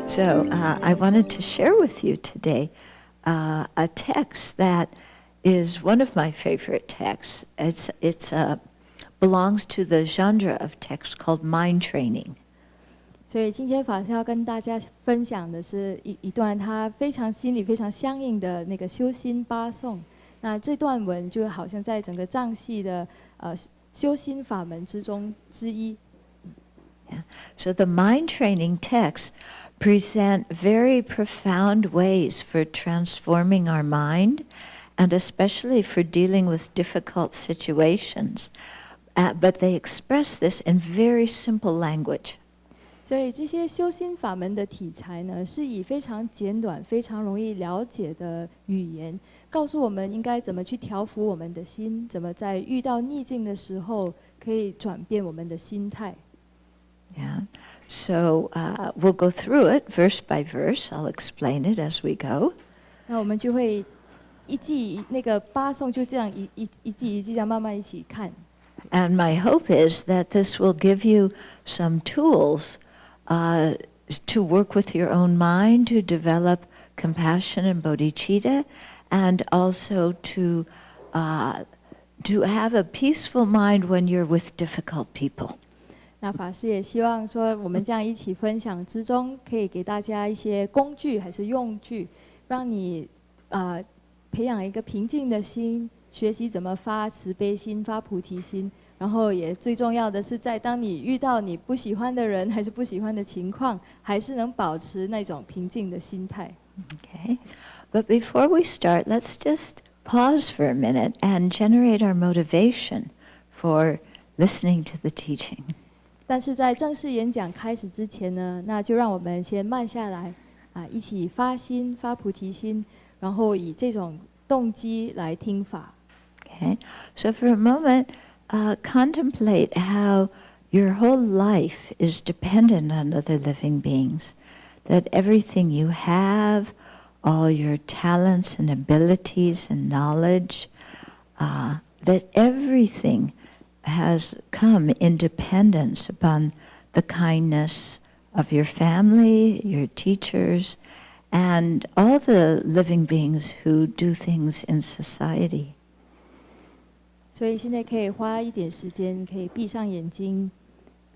So I wanted to share with you today a text that is one of my favorite texts. It's belongs to the genre of text called mind training. 所以今天法师要跟大家分享的是一段他非常心里非常相应的那个修心八颂。那这段文就好像在整个藏系的修心法门之中之一。Yeah. So the mind training texts present very profound ways for transforming our mind, and especially for dealing with difficult situations. But they express this in very simple language. 所以这些修心法门的题材呢，是以非常简短、非常容易了解的语言，告诉我们应该怎么去调伏我们的心，怎么在遇到逆境的时候可以转变我们的心态。Yeah. So we'll go through it verse by verse. I'll explain it as we go. 那我们就会一季那个八颂就这样一季这样慢慢一起看。And my hope is that this will give you some tools to work with your own mind, to develop compassion and bodhicitta, and also to have a peaceful mind when you're with difficult people. 那法师也希望说，我们这样一起分享之中，可以给大家一些工具还是用具，让你培养一个平静的心，学习怎么发慈悲心、发菩提心。然后也最重要的是，在当你遇到你不喜欢的人还是不喜欢的情况，还是能保持那种平静的心态。Okay, but before we start, let's just pause for a minute and generate our motivation for listening to the teaching. 但是在正式演讲开始之前呢，那就让我们先慢下来，一起发心、发菩提心，然后以这种动机来听法。Okay, so for a moment, contemplate how your whole life is dependent on other living beings, that everything you have, all your talents and abilities and knowledge, that everything has come in dependence upon the kindness of your family, your teachers, and all the living beings who do things in society. 所以现在可以花一点时间，可以闭上眼睛，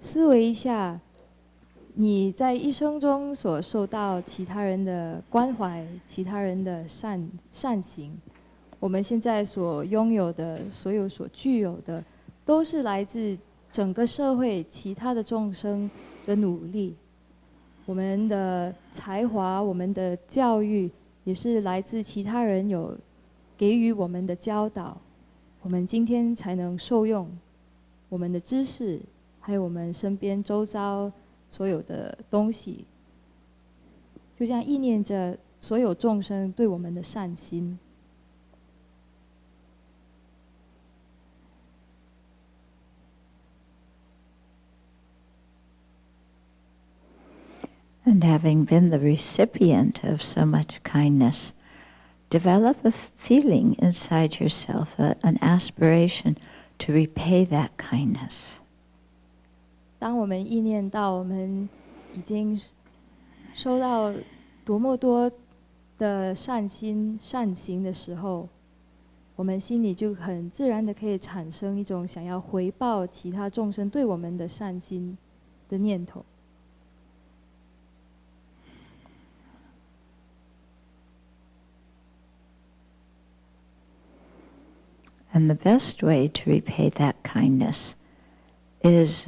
思维一下你在一生中所受到其他人的关怀、其他人的善行。我们现在所拥有的、所有所具有的，都是来自整个社会其他的众生的努力。我们的才华、我们的教育，也是来自其他人有给予我们的教导。我们今天才能受用我们的知识，还有我们身边周遭所有的东西，就这样意念着所有众生对我们的善心。And having been the recipient of so much kindness, develop a feeling inside yourself, an aspiration to repay that kindness. 当我们意念到我们已经收到多么多的善心善行的时候，我们心里就很自然的可以产生一种想要回报其他众生对我们的善心的念头。And the best way to repay that kindness is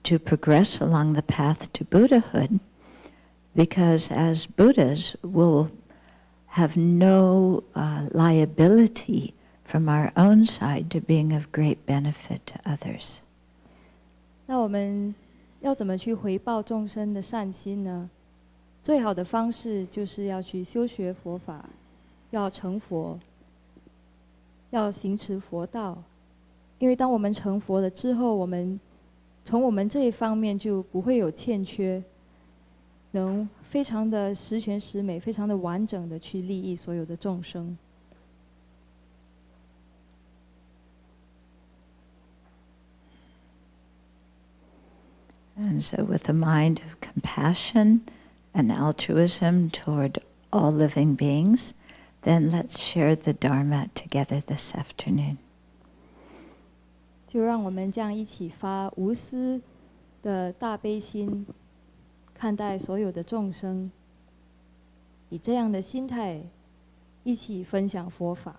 to progress along the path to Buddhahood, because as Buddhas we'll have no liability from our own side to being of great benefit to others. 那我们要怎么去回报众生的善心呢？最好的方式就是要去修学佛法，要成佛，要行持佛道。因为当我们成佛了之后，我们从我们这一方面就不会有欠缺，能非常的十全十美、非常的完整的去利益所有的众生。And so with a mind of compassion and altruism toward all living beings, then let's share the Dharma together this afternoon. 就让我们这样一起发无私的大悲心，看待所有的众生，以这样的心态一起分享佛法。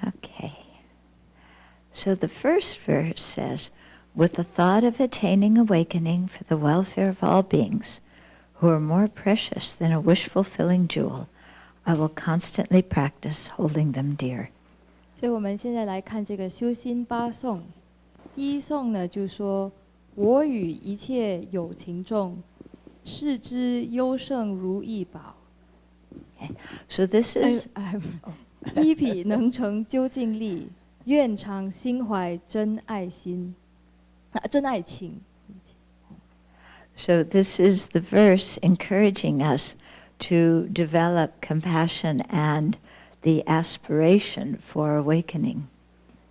Okay. So the first verse says, with the thought of attaining awakening for the welfare of all beings, who are more precious than a wish-fulfilling jewel, I will constantly practice holding them dear. 所以我们现在来看这个修心八颂。第一颂呢，就说我与一切有情众，视之优胜如意宝。Okay. So this is 依彼能成究竟力，愿常心怀真爱心，真爱情。So this is the verse encouraging us to develop compassion and the aspiration for awakening.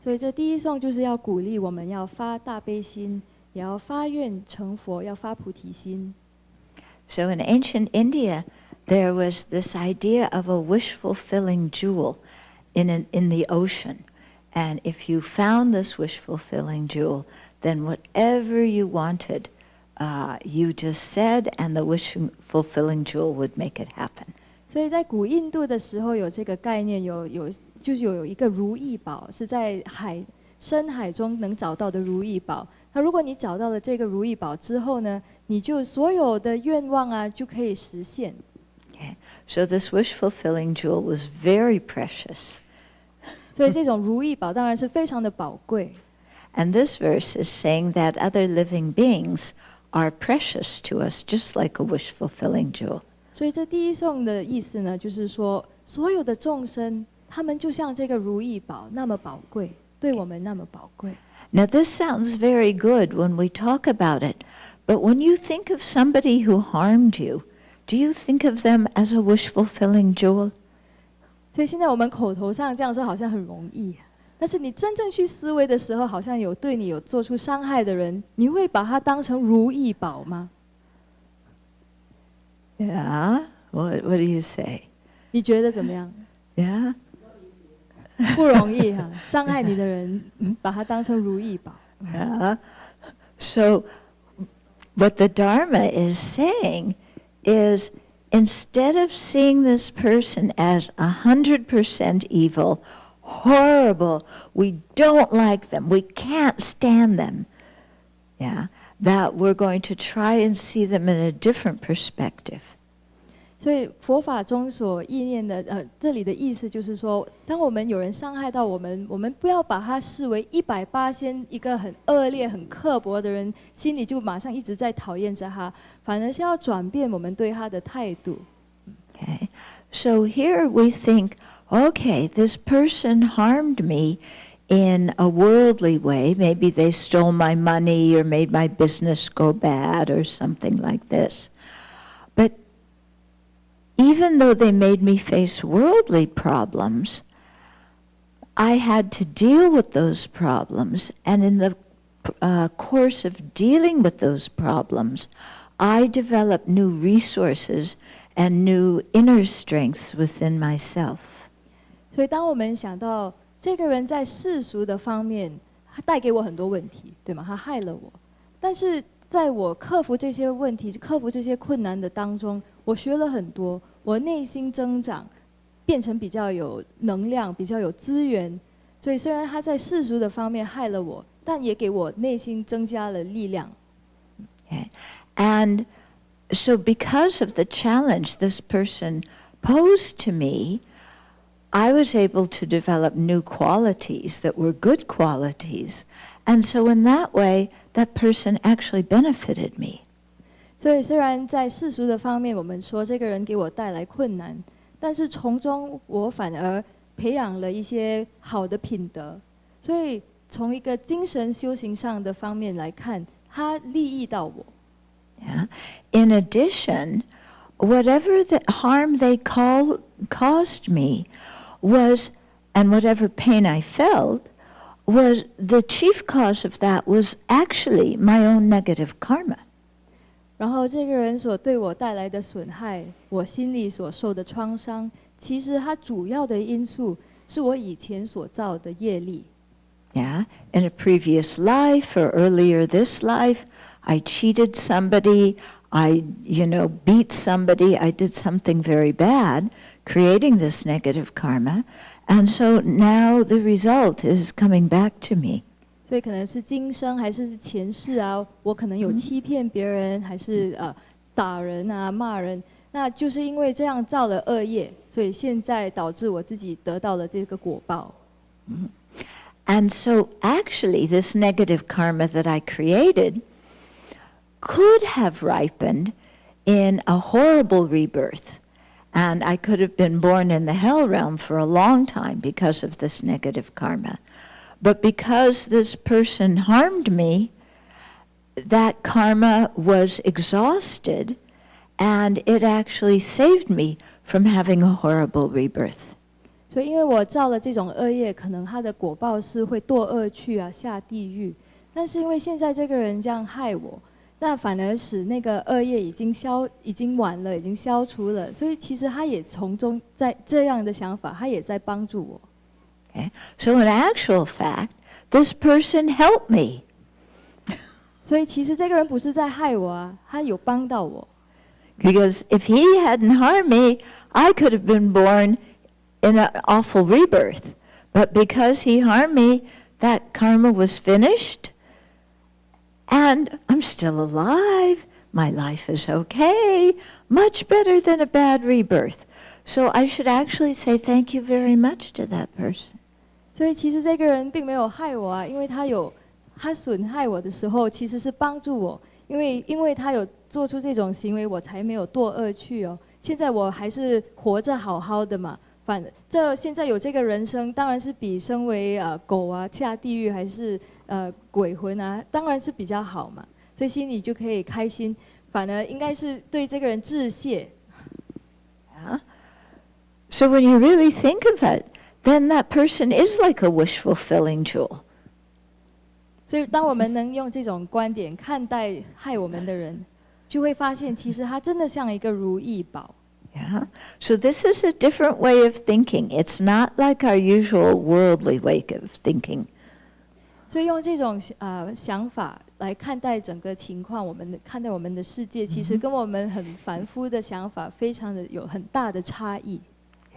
所以这第一颂就是要鼓励我们要发大悲心，也要发愿成佛，要发菩提心。So in ancient India, there was this idea of a wish-fulfilling jewel in the ocean. And if you found this wish-fulfilling jewel, then whatever you wanted, you just said, and the wish-fulfilling jewel would make it happen. 所以在古印度的时候有这个概念，就是有一个如意宝，是在深海中能找到的如意宝。那如果你找到了这个如意宝之后呢，你就所有的愿望啊就可以实现。Okay. So this wish-fulfilling jewel was very precious. 所以这种如意宝当然是非常的宝贵。And this verse is saying that other living beings are precious to us, just like a wish-fulfilling jewel. 所以这第一颂的意思呢，就是说所有的众生，他们就像这个如意宝那么宝贵，对我们那么宝贵。Now this sounds very good when we talk about it, but when you think of somebody who harmed you, do you think of them as a wish-fulfilling jewel? 所以现在我们口头上这样说好像很容易，但是你真正去思维的时候，好像有对你有做出伤害的人，你会把他当成如意宝吗？ Yeah? What do you say? 你觉得怎么样？ Yeah? 不容易哈，伤害你的人，把他当成如意宝。Yeah? So what the Dharma is saying is, instead of seeing this person as 100% evil, horrible, we don't like them, we can't stand them, yeah, that we're going to try and see them in a different perspective. 所以佛法中所意念的，这里的意思就是说，当我们有人伤害到我们，我们不要把他视为180%一个很恶劣、很刻薄的人，心里就马上一直在讨厌着他，反而是要转变我们对他的态度。Okay, so here we think, okay, this person harmed me in a worldly way. Maybe they stole my money or made my business go bad or something like this. But even though they made me face worldly problems, I had to deal with those problems. And in the course of dealing with those problems, I developed new resources and new inner strengths within myself. 所以当我们想到这个人在世俗的方面，他带给我很多问题，对吗？他害了我，但是在我克服这些问题、克服这些困难的当中，我学了很多，我内心增长，变成比较有能量、比较有资源。所以虽然他在世俗的方面害了我，但也给我内心增加了力量。Okay. And so because of the challenge this person posed to me, I was able to develop new qualities that were good qualities. And so in that way, that person actually benefited me. 所以虽然在世俗的方面，我们说这个人给我带来困难，但是从中我反而培养了一些好的品德。所以从一个精神修行上的方面来看，它利益到我。Yeah. In addition, whatever the harm they caused me was, and whatever pain I felt, was the chief cause of that was actually my own negative karma. 然后这个人所对我带来的损害，我心里所受的创伤，其实它主要的因素是我以前所造的业力。Yeah, in a previous life or earlier this life, I cheated somebody, I, beat somebody, I did something very bad, creating this negative karma, and so now the result is coming back to me. 所以可能是今生还是前世啊，我可能有欺骗别人，还是打人啊、骂人，那就是因为这样造了恶业，所以现在导致我自己得到了这个果报。And so actually this negative karma that I created could have ripened in a horrible rebirth. And I could have been born in the hell realm for a long time because of this negative karma. But because this person harmed me, that karma was exhausted, and it actually saved me from having a horrible rebirth. 所以因为我造了这种恶业，可能他的果报是会堕恶趣啊，下地狱。但是因为现在这个人这样害我，那反而使那个恶业已经完了，已经消除了。所以其实他也从中在这样的想法，他也在帮助我。Okay? So in actual fact, this person helped me. 所以其实这个人不是在害我啊，他有帮到我。Because if he hadn't harmed me, I could have been born in an awful rebirth. But because he harmed me, that karma was finished, and I'm still alive. My life is okay, much better than a bad rebirth. So I should actually say thank you very much to that person. 所以其实这个人并没有害我啊，因为他损害我的时候，其实是帮助我，因为他有做出这种行为，我才没有堕恶趣哦。现在我还是活着好好的嘛，现在有这个人生，当然是比身为狗啊下地狱还是鬼魂啊，当然是比较好嘛，所以心里就可以开心，反而应该是对这个人致谢。Yeah. So when you really think of it, then that person is like a wish-fulfilling jewel. 所以当我们能用这种观点看待害我们的人，就会发现其实他真的像一个如意宝。Yeah. So this is a different way of thinking. It's not like our usual worldly way of thinking. 所以用这种想法来看待整个情况，看待我们的世界，其实跟我们很凡夫的想法非常的有很大的差异。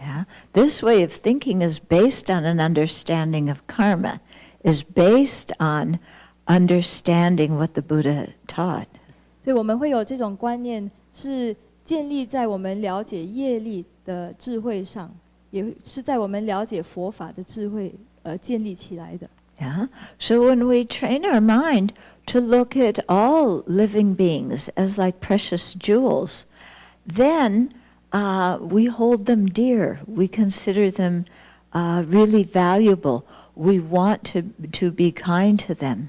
Yeah. This way of thinking is based on an understanding of karma, is based on understanding what the Buddha taught. 所以我们会有这种观念，是建立在我们了解业力的智慧上，也是在我们了解佛法的智慧建立起来的。Yeah. So when we train our mind to look at all living beings as like precious jewels, then we hold them dear. We consider them really valuable. We want to be kind to them.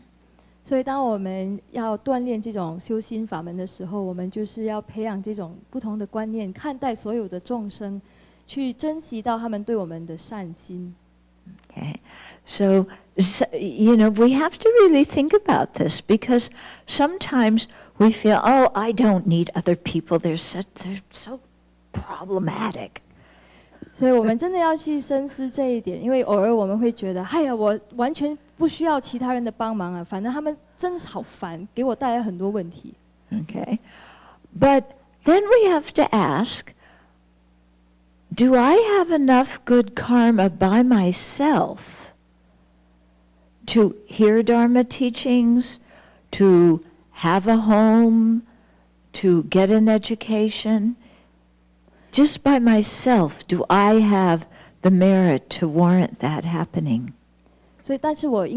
所以当我们要锻炼这种修心法门的时候，我们就是要培养这种不同的观念，看待所有的众生，去珍惜到他们对我们的善心。Okay. So, we have to really think about this, because sometimes we feel, oh, I don't need other people. They're so problematic. 所以我们真的要去深思这一点，因为偶尔我们会觉得，哎呀，我完全不需要其他人的帮忙啊，反正他们真是好烦，给我带来很多问题。Okay. But then we have to ask, do I have enough good karma by myself to hear Dharma teachings, to have a home, to get an education? Just by myself, do I have the merit to warrant that happening? 所以，但是我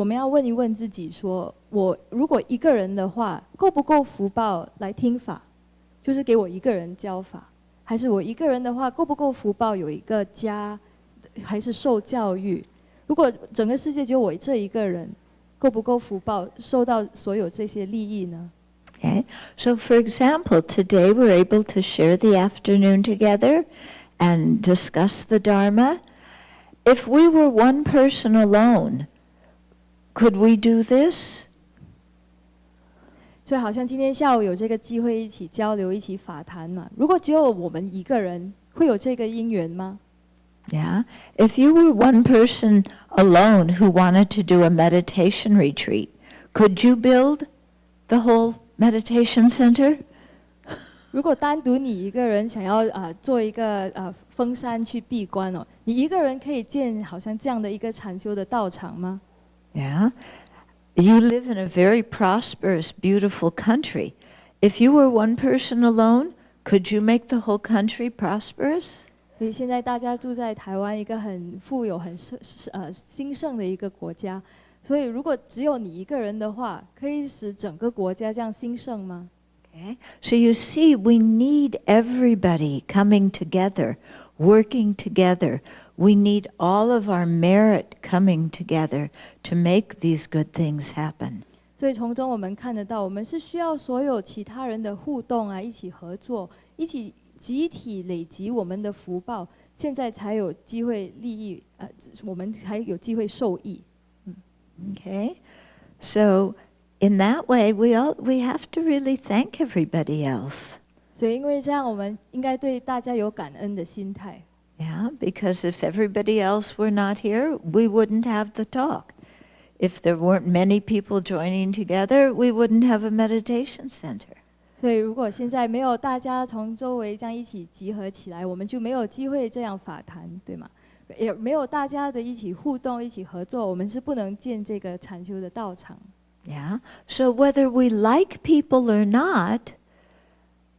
们要问一问自己说，我如果一个人的话，够不够福报来听法？就是给我一个人教法，还是我一个人的话，够不够福报有一个家，还是受教育？如果整个世界只有我这一个人，够不够福报受到所有这些利益呢？ Okay, so for example, today we're able to share the afternoon together and discuss the Dharma. If we were one person alone, could we do this? 所以好像今天下午有这个机会一起交流，一起法谈嘛。如果只有我们一个人，会有这个因缘吗？ Yeah, if you were one person alone who wanted to do a meditation retreat, could you build the whole meditation center? 如果单独你一个人想要做一个封山去闭关哦，你一个人可以建好像这样的一个禅修的道场吗？ Yeah, you live in a very prosperous, beautiful country. If you were one person alone, could you make the whole country prosperous? 所以现在大家住在台湾一个很富有、很兴盛的一个国家，所以如果只有你一个人的话，可以使整个国家这样兴盛吗？ Okay, so you see, we need everybody coming together, working together. We need all of our merit coming together to make these good things happen. 所以从中我们看得到，我们是需要所有其他人的互动啊，一起合作，一起集体累积我们的福报，现在才有机会利益，我们才有机会受益。Okay, so in that way, we have to really thank everybody else. 所以因为这样，我们应该对大家有感恩的心态。 Yeah, because if everybody else were not here, we wouldn't have the talk. If there weren't many people joining together, we wouldn't have a meditation center. 所以如果现在没有大家从周围这样一起集合起来，我们就没有机会这样法谈，对吗？也没有大家的一起互动、一起合作，我们是不能建这个禅修的道场。 Yeah, so whether we like people or not,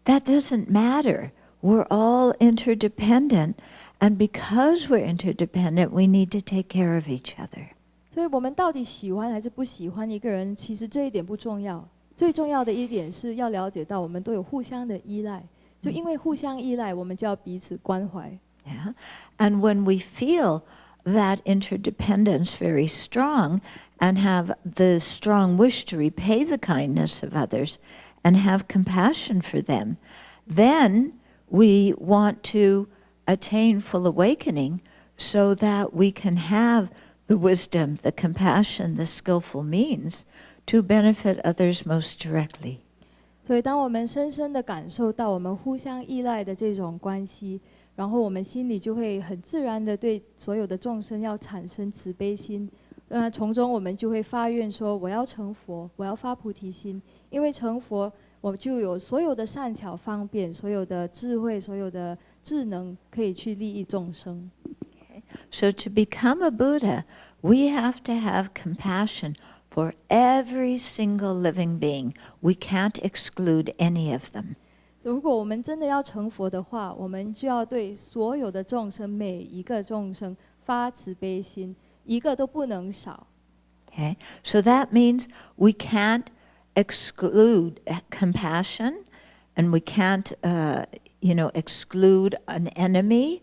that doesn't matter. We're all interdependent, and because we're interdependent, we need to take care of each other. 所以我们到底喜欢还是不喜欢一个人，其实这一点不重要。最重要的一点是要了解到，我们都有互相的依赖。就因为互相依赖，我们就要彼此关怀。 Yeah, and when we feel that interdependence very strong and have the strong wish to repay the kindness of others and have compassion for them, then we want to attain full awakening so that we can have the wisdom, the compassion, the skillful means to benefit others most directly. 所以当我们深深地感受到我们互相依赖的这种关系，然后我们心里就会很自然地对所有的众生要产生慈悲心。从中我们就会发愿说，我要成佛，我要发菩提心。因为成佛，我就有所有的善巧方便，所有的智慧，所有的智能，可以去利益众生。 So to become a Buddha, we have to have compassion for every single living being. We can't exclude any of them. 如果我们真的要成佛的话，我们就要对所有的众生，每一个众生发慈悲心，一个都不能少。 Okay, so that means we can't exclude compassion, and we can't, exclude an enemy,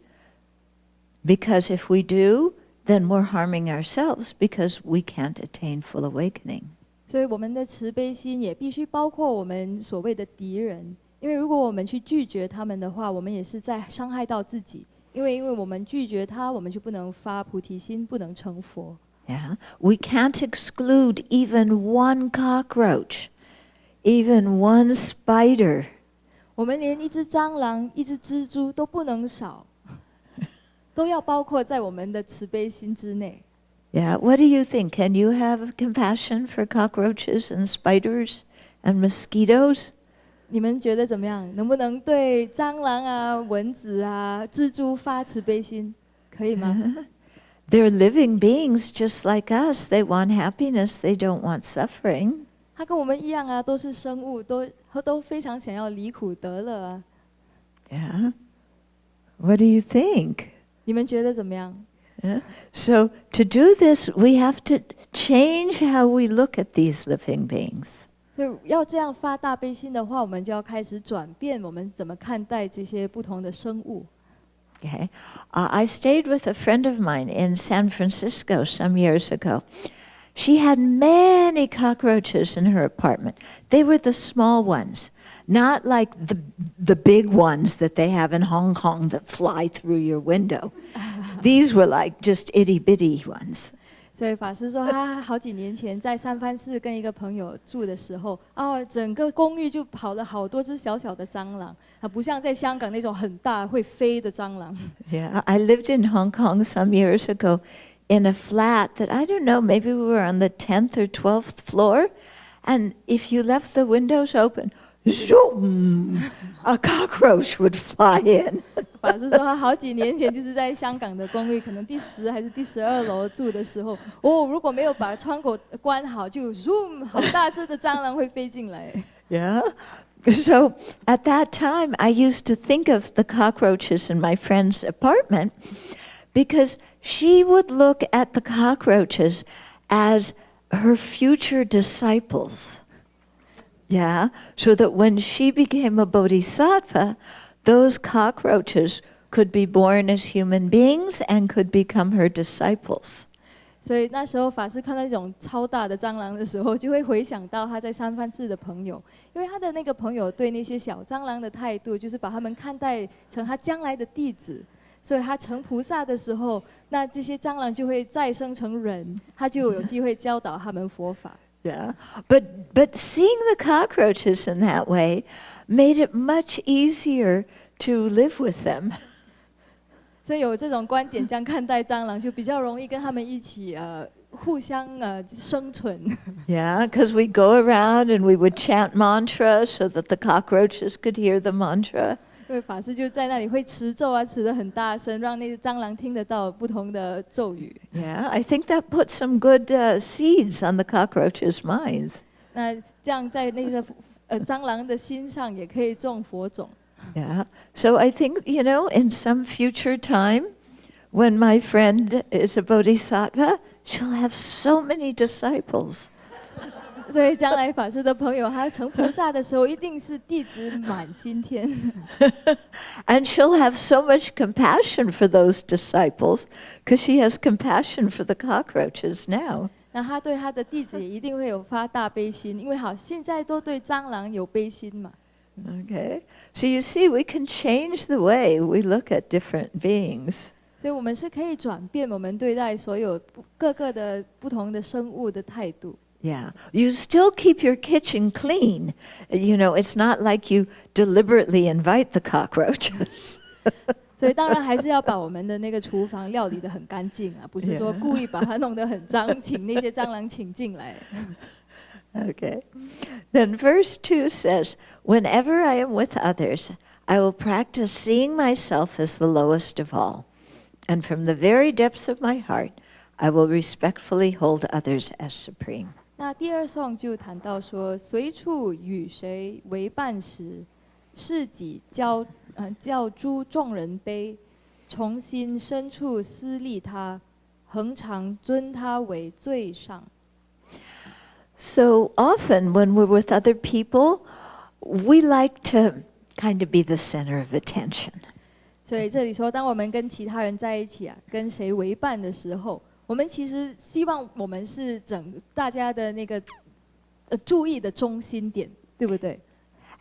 because if we do, then we're harming ourselves because we can't attain full awakening. 所以我们的慈悲心也必须包括我们所谓的敌人，因为如果我们去拒绝他们的话，我们也是在伤害到自己。因为我们拒绝他，我们就不能发菩提心，不能成佛。 Yeah, we can't exclude even one cockroach, even one spider. 我们连一只蟑螂、一只蜘蛛都不能少，都要包括在我们的慈悲心之内。 Yeah, what do you think? Can you have compassion for cockroaches and spiders and mosquitoes? 你们觉得怎么样？能不能对蟑螂啊、蚊子啊、蜘蛛发慈悲心？可以吗？ They're living beings just like us. They want happiness. They don't want suffering. 它跟我们一样啊，都是生物，都非常想要离苦得乐啊。 Yeah. What do you think? 你们觉得怎么样？ Yeah. So to do this, we have to change how we look at these living beings. 所以要这样发大悲心的话，我们就要开始转变我们怎么看待这些不同的生物。Okay, I stayed with a friend of mine in San Francisco some years ago. She had many cockroaches in her apartment. They were the small ones, not like the big ones that they have in Hong Kong that fly through your window. These were like just itty bitty ones. 所以法师说，他好几年前在三藩市跟一个朋友住的时候，整个公寓就跑了好多只小小的蟑螂，不像在香港那种很大会飞的蟑螂。Yeah, I lived in Hong Kong some years ago in a flat that, I don't know, maybe we were on the 10th or 12th floor, and if you left the windows open, zoom, a cockroach would fly in. 法师说，他好几年前就是在香港的公寓，可能第10还是第12楼住的时候，如果没有把窗口关好，就 zoom 好大只的蟑螂会飞进来。Yeah. So at that time, I used to think of the cockroaches in my friend's apartment because she would look at the cockroaches as her future disciples. Yeah, so that when she became a bodhisattva, those cockroaches could be born as human beings and could become her disciples. 所以那时候法师看到这种超大的蟑螂的时候，就会回想到他在三藩市的朋友，因为他的那个朋友对那些小蟑螂的态度，就是把他们看待成他将来的弟子。所以他成菩萨的时候，那这些蟑螂就会再生成人，他就有机会教导他们佛法。Yeah, but seeing the cockroaches in that way made it much easier to live with them. 所以有这种观点，这样看待蟑螂，就比较容易跟他们一起互相生存。Yeah, because we go around and we would chant mantra so that the cockroaches could hear the mantra. 因为法师就在那里会持咒持得很大声，让那些蟑螂听得到不同的咒语。Yeah, I think that puts some good seeds on the cockroaches' minds. 那这样在那些蟑螂的心上也可以种佛种。Yeah, so I think, in some future time, when my friend is a bodhisattva, she'll have so many disciples. 所以将来法师的朋友，他成菩萨的时候，一定是弟子满心天。And she'll have so much compassion for those disciples because she has compassion for the cockroaches now. 那他对他的弟子也一定会有发大悲心，因为现在都对蟑螂有悲心嘛。Okay, so you see, we can change the way we look at different beings. 所以我们是可以转变我们对待所有各个的不同的生物的态度。Yeah, you still keep your kitchen clean. It's not like you deliberately invite the cockroaches. 所以当然还是要把我们的那个厨房料理得很干净啊，不是说故意把它弄得很脏，请那些蟑螂请进来。Okay. Then verse 2 says, "Whenever I am with others, I will practice seeing myself as the lowest of all. And from the very depths of my heart, I will respectfully hold others as supreme." 那第二颂就谈到说，随处与谁为伴时，是己教诸众人悲，从心深处思利他，恒常尊他为最上。So often when we're with other people, we like to kind of be the center of attention. 所以这里说，当我们跟其他人在一起跟谁为伴的时候，我们其实希望我们是大家的那个注意的中心点，对不对？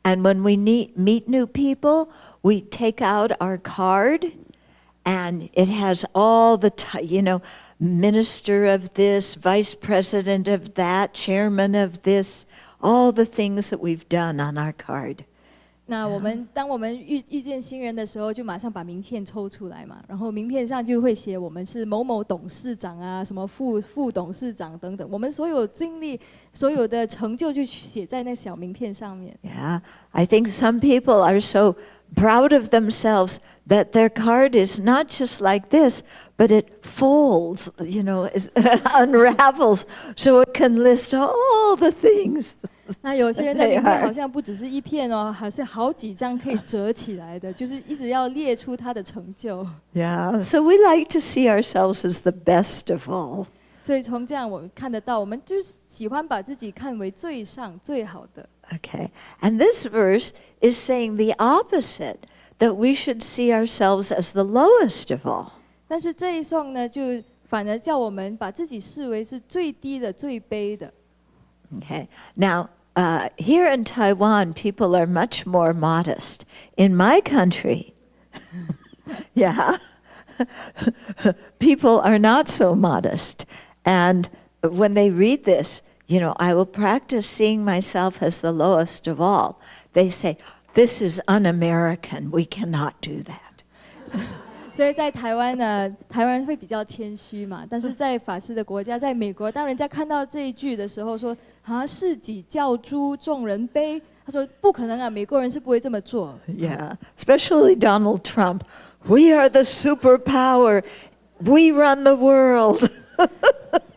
And when we meet new people, we take out our card, and it has all the, minister of this, vice president of that, chairman of this, all the things that we've done on our card. 那当我们遇见新人的时候，就马上把名片抽出来嘛，然后名片上就会写我们是某某董事长啊，什么副董事长等等，我们所有经历、所有的成就就写在那小名片上面。Yeah, I think some people are so proud of themselves that their card is not just like this, but it folds, unravels, so it can list all the things. 那有些人的名片好像不只是一片哦，还是好几张可以折起来的，就是一直要列出他的成就。Yeah, so we like to see ourselves as the best of all. 所以从这样我们看得到，我们就是喜欢把自己看为最上、最好的。Okay, and this verse is saying the opposite, that we should see ourselves as the lowest of all. 但是这一颂呢，就反而叫我们把自己视为是最低的、最卑的。Okay. Now, here in Taiwan, people are much more modest. In my country, yeah, people are not so modest. And when they read this, you know, I will practice seeing myself as the lowest of all. They say, this is un-American. We cannot do that. 所以在台湾呢，台湾会比较谦虚嘛，但是在法师的国家，在美国，当人家看到这一句的时候说，世己教诸众人卑，他说不可能啊，美国人是不会这么做。Yeah, especially Donald Trump. We are the superpower. We run the world.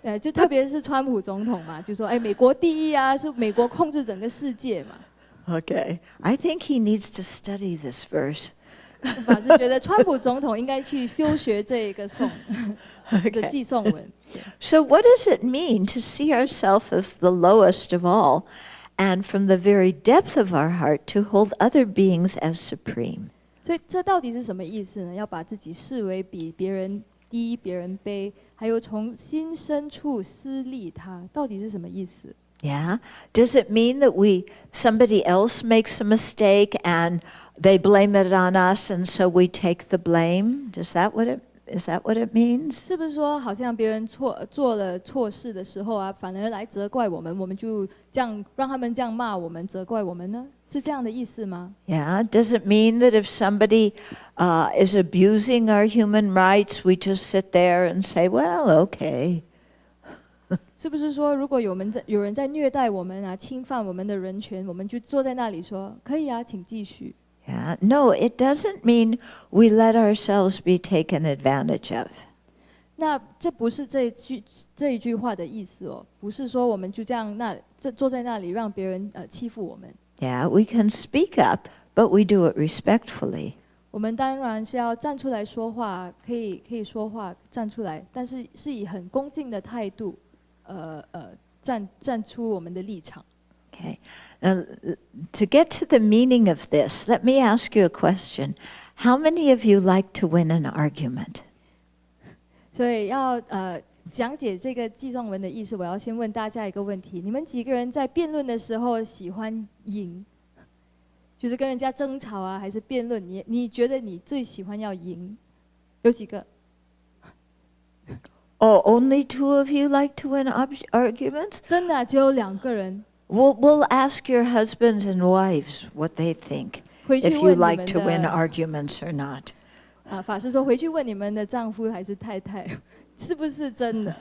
对，就特别是川普总统嘛，就说美国第一啊，是美国控制整个世界嘛。Okay, I think he needs to study this verse. 法师觉得川普总统应该去修学这个颂的记颂文。So what does it mean to see ourselves as the lowest of all, and from the very depth of our heart to hold other beings as supreme? 所以这到底是什么意思呢？要把自己视为比别人低、别人卑，还有从心深处私利他，到底是什么意思？ Yeah. Does it mean that somebody else makes a mistake and they blame it on us, and so we take the blame? Is that what it means? 是不是说好像别人做了错事的时候啊，反而来责怪我们，我们就这样让他们这样骂我们、责怪我们呢？是这样的意思吗？ Yeah. Does it mean that if somebody is abusing our human rights, we just sit there and say, well, okay. 是不是说，如果有人在虐待我们啊，侵犯我们的人权，我们就坐在那里说，可以啊，请继续。 Yeah. No, it doesn't mean we let ourselves be taken advantage of. 那这不是这一句话的意思哦，不是说我们就这样坐在那里让别人欺负我们。 Yeah, we can speak up, but we do it respectfully. 我们当然是要站出来说话，可以说话，站出来，但是是以很恭敬的态度，站出我们的立场。 Okay. Now, to get to the meaning of this, let me ask you a question. How many of you like to win an argument? 所以要讲解这个记诵文的意思，我要先问大家一个问题：你们几个人在辩论的时候喜欢赢？就是跟人家争吵啊，还是辩论？你觉得你最喜欢要赢？有几个？ Oh, only two of you like to win arguments? 真的只有2个人。 We'll ask your husbands and wives what they think, 回去 if 问 you 你 like to win 们的 arguments or not. 法师说回去问你们的丈夫还是太太，是不是真的？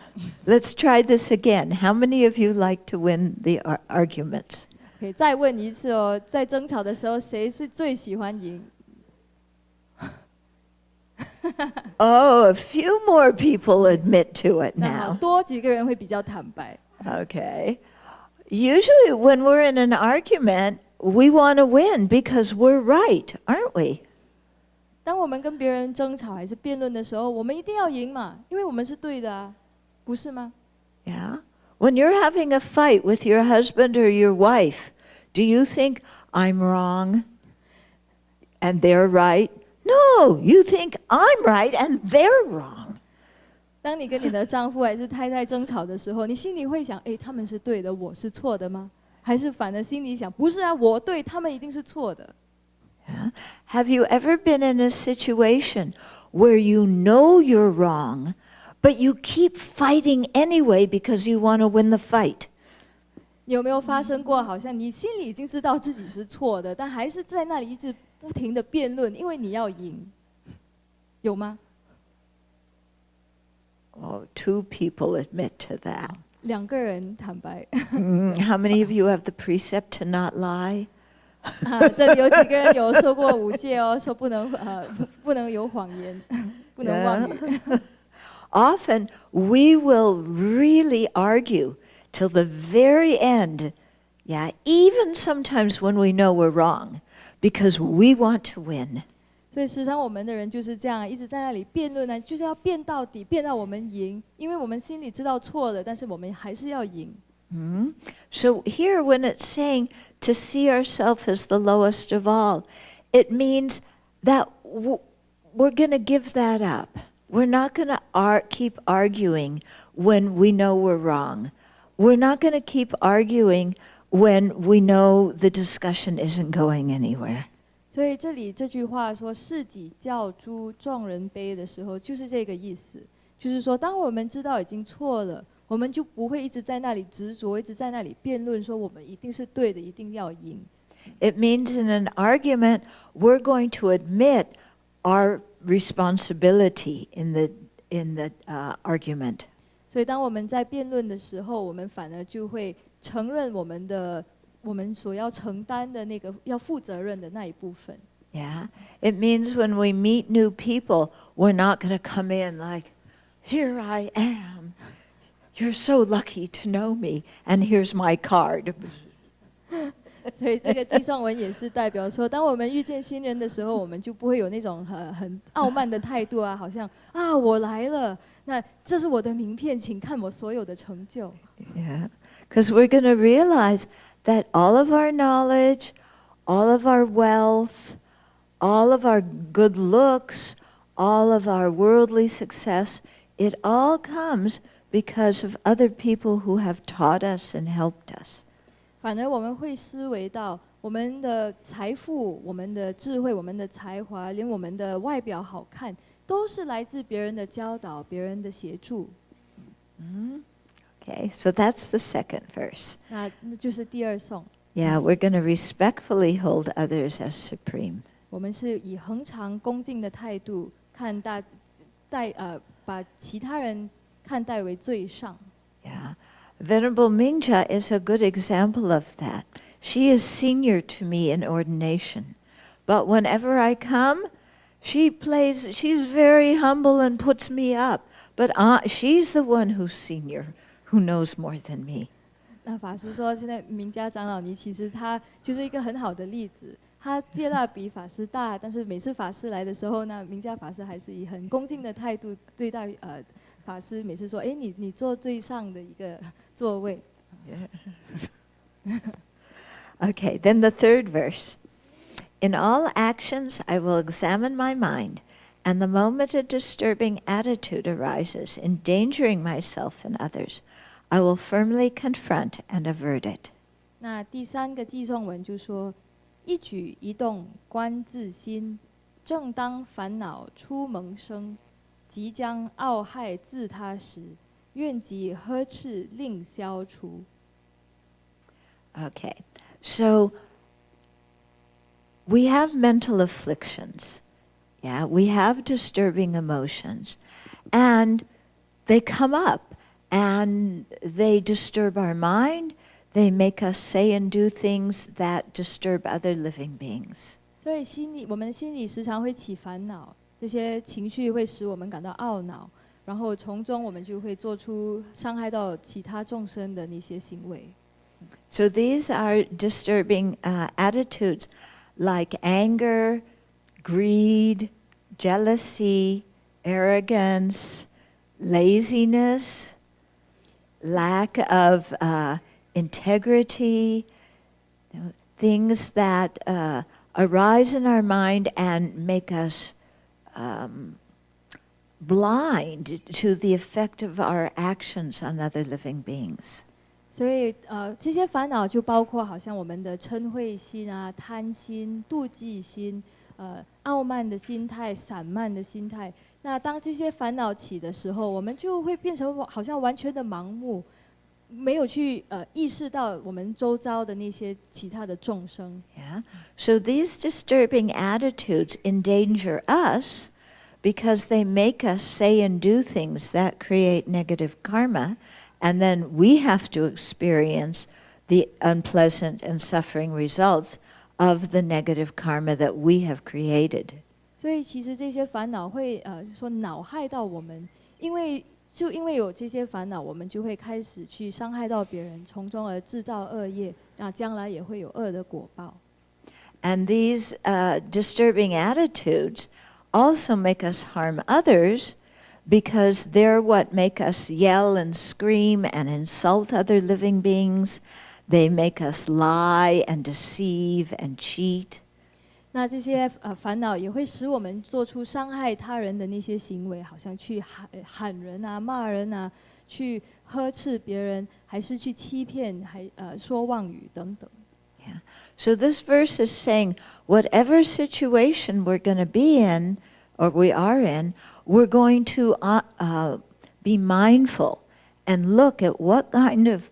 Let's try this again. How many of you like to win the arguments? 可以再问一次哦，在争吵的时候，谁是最喜欢赢？ Oh, a few more people admit to it 那好， now. 多几个人会比较坦白。 Okay. Usually when we're in an argument, we want to win because we're right, aren't we? 当我们跟别人争吵还是辩论的时候，我们一定要赢嘛，因为我们是对的啊，不是吗？ Yeah. When you're having a fight with your husband or your wife, do you think I'm wrong and they're right? No, you think I'm right and they're wrong. 当你跟你的丈夫还是太太争吵的时候，你心里会想，他们是对的，我是错的吗？还是反而心里想，不是啊，我对，他们一定是错的。 Yeah. Have you ever been in a situation where you know you're wrong, but you keep fighting anyway because you want to win the fight? 你有没有发生过，好像你心里已经知道自己是错的，但还是在那里一直不停的辩论，因为你要赢，有吗？ Oh, 2 people admit to that. 2个人坦白。 How many of you have the precept to not lie? 这里有几个人有受过5戒哦，说不能有谎言，不能妄语。 Often we will really argue till the very end. Yeah, even sometimes when we know we're wrong, because we want to win. 所以时常我们的人就是这样，一直在那里辩论呢，就是要辩到底，辩到我们赢，因为我们心里知道错了，但是我们还是要赢。 So here when it's saying to see ourselves as the lowest of all, it means that we're going to give that up. We're not going to keep arguing when we know we're wrong. We're not going to keep arguing when we know the discussion isn't going anywhere. 所以这里这句话说士己教诸众人卑的时候，就是这个意思。就是说，当我们知道已经错了，我们就不会一直在那里执着，一直在那里辩论，说我们一定是对的，一定要赢。It means in an argument, we're going to admit our responsibility in the argument. 所以，当我们在辩论的时候，我们反而就会承认我们所要承担的那个要负责任的那一部分。Yeah, it means when we meet new people, we're not going to come in like, "Here I am. You're so lucky to know me, and here's my card." 所以这个寄送文也是代表说，当我们遇见新人的时候，我们就不会有那种很傲慢的态度啊，好像啊我来了，那这是我的名片，请看我所有的成就。Yeah, because we're going to realize that all of our knowledge, all of our wealth, all of our good looks, all of our worldly success, it all comes because of other people who have taught us and helped us. 反而我们会思维到，我们的财富、我们的智慧、我们的才华，连我们的外表好看，都是来自别人的教导、别人的协助。Okay, so that's the second verse. 那就是第二颂。Yeah, we're going to respectfully hold others as supreme. 我们是以恒常恭敬的态度看把其他人看待为最上。Yeah. Venerable Mingja is a good example of that. She is senior to me in ordination. But whenever I come, she's very humble and puts me up. But she's the one who's senior, who knows more than me. 那法师说，现在明家长老尼其实他就是一个很好的例子。他戒大比法师大，但是每次法师来的时候呢，明家法师还是以很恭敬的态度对待法师。每次说，哎，你坐最上的一个座位。Okay, then the third verse. In all actions, I will examine my mind, and the moment a disturbing attitude arises, endangering myself and others, I will firmly confront and avert it. 那第三个寄送文就说。一举一动观自心，正当烦恼初萌生，即将傲害自他时，愿即呵斥令消除。Okay, so we have mental afflictions. Yeah, we have disturbing emotions, and they come up, and they disturb our mind. They make us say and do things that disturb other living beings. 所以我们心里时常会起烦恼，这些情绪会使我们感到懊恼，然后从中我们就会做出伤害到其他众生的那些行为。So these are disturbing attitudes like anger, greed, jealousy, arrogance, laziness, lack of integrity, things that arise in our mind and make us blind to the effect of our actions on other living beings. 所以这些烦恼就包括好像我们的嗔恚心啊、贪心、妒忌心、傲慢的心态、散漫的心态。那当这些烦恼起的时候，我们就会变成好像完全的盲目。没有去意识到我们周遭的那些其他的众生。Yeah. So these disturbing attitudes endanger us because they make us say and do things that create negative karma, and then we have to experience the unpleasant and suffering results of the negative karma that we have created. 所以其实这些烦恼会说恼害到我们，因为有这些烦恼，我们就会开始去伤害到别人，从中而制造恶业，那将来也会有恶的果报。And these disturbing attitudes also make us harm others because they're what make us yell and scream and insult other living beings. They make us lie and deceive and cheat. 那这些烦恼也会使我们做出伤害他人的那些行为，好像去喊人啊、骂人啊，去呵斥别人，还是去欺骗，说妄语等等。Yeah. So this verse is saying, whatever situation we're going to be in, or we are in, we're going to be mindful and look at what kind of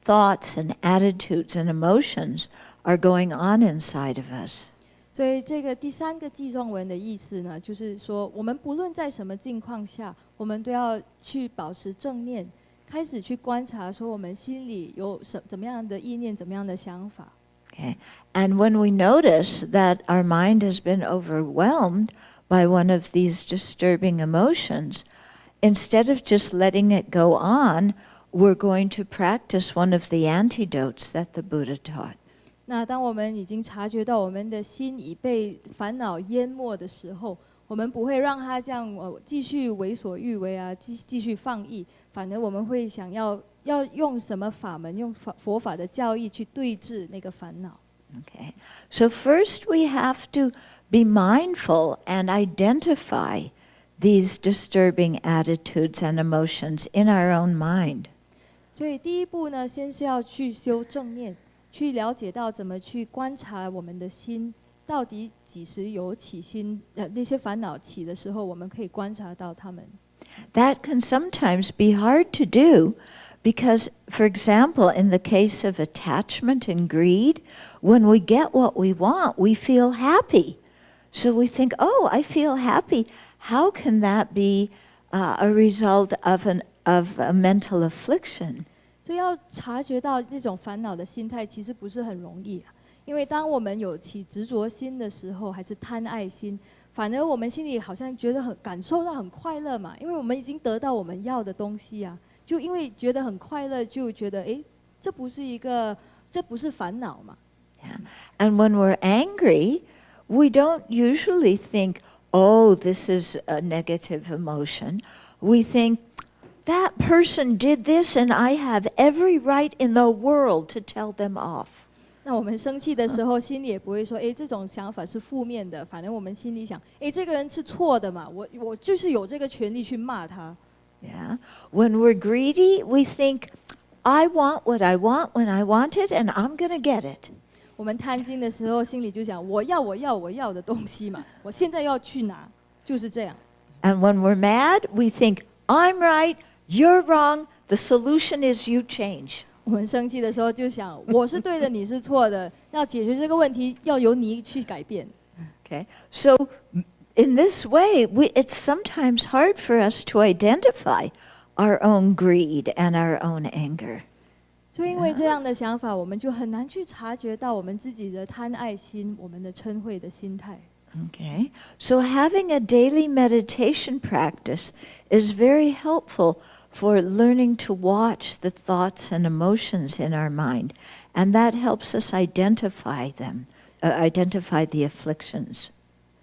thoughts and attitudes and emotions are going on inside of us. 所以这个第三个记中文的意思呢，就是说，我们不论在什么境况下，我们都要去保持正念，开始去观察，说我们心里有怎么样的意念，怎么样的想法。Okay. And when we notice that our mind has been overwhelmed by one of these disturbing emotions, instead of just letting it go on, we're going to practice one of the antidotes that the Buddha taught. 那当我们已经察觉到我们的心已被烦恼淹没的时候，我们不会让它这样继续为所欲为啊，继续放逸，反而我们会想要用什么法门，用佛法的教义去对治那个烦恼。Okay. So first we have to be mindful and identify these disturbing attitudes and emotions in our own mind. 所以第一步呢，先是要去修正念。去了解到怎么去观察我们的心，到底几时有起心，那些烦恼起的时候，我们可以观察到它们。That can sometimes be hard to do because, for example, in the case of attachment and greed, when we get what we want, we feel happy. So we think, oh, I feel happy. How can that be a result of a mental affliction? 所以要察觉到这种烦恼的心态，其实不是很容易啊。因为当我们有起执着心的时候，还是贪爱心，反而我们心里好像觉得感受到很快乐嘛，因为我们已经得到我们要的东西啊，就因为觉得很快乐，就觉得这不是烦恼嘛。Yeah. And when we're angry, we don't usually think, oh, this is a negative emotion. We think, that person did this and I have every right in the world to tell them off. 那我们生气的时候，心里也不会说，这种想法是负面的。反正我们心里想，这个人是错的嘛，我就是有这个权利去骂他。Yeah. When we're greedy, we think, I want what I want when I want it, and I'm going to get it. 我们贪心的时候，心里就想，我要的东西嘛，我现在要去拿，就是这样。And when we're mad, we think, I'm right, you're wrong, the solution is you change. 我们生气的时候就想，我是对的，你是错的，要解决这个问题，要由你去改变。Okay. So in this way, it's sometimes hard for us to identify our own greed and our own anger. 就因为这样的想法，我们就很难去察觉到我们自己的贪爱心，我们的嗔恚的心态。Okay. So having a daily meditation practice is very helpful for learning to watch the thoughts and emotions in our mind, and that helps us identify them, identify the afflictions.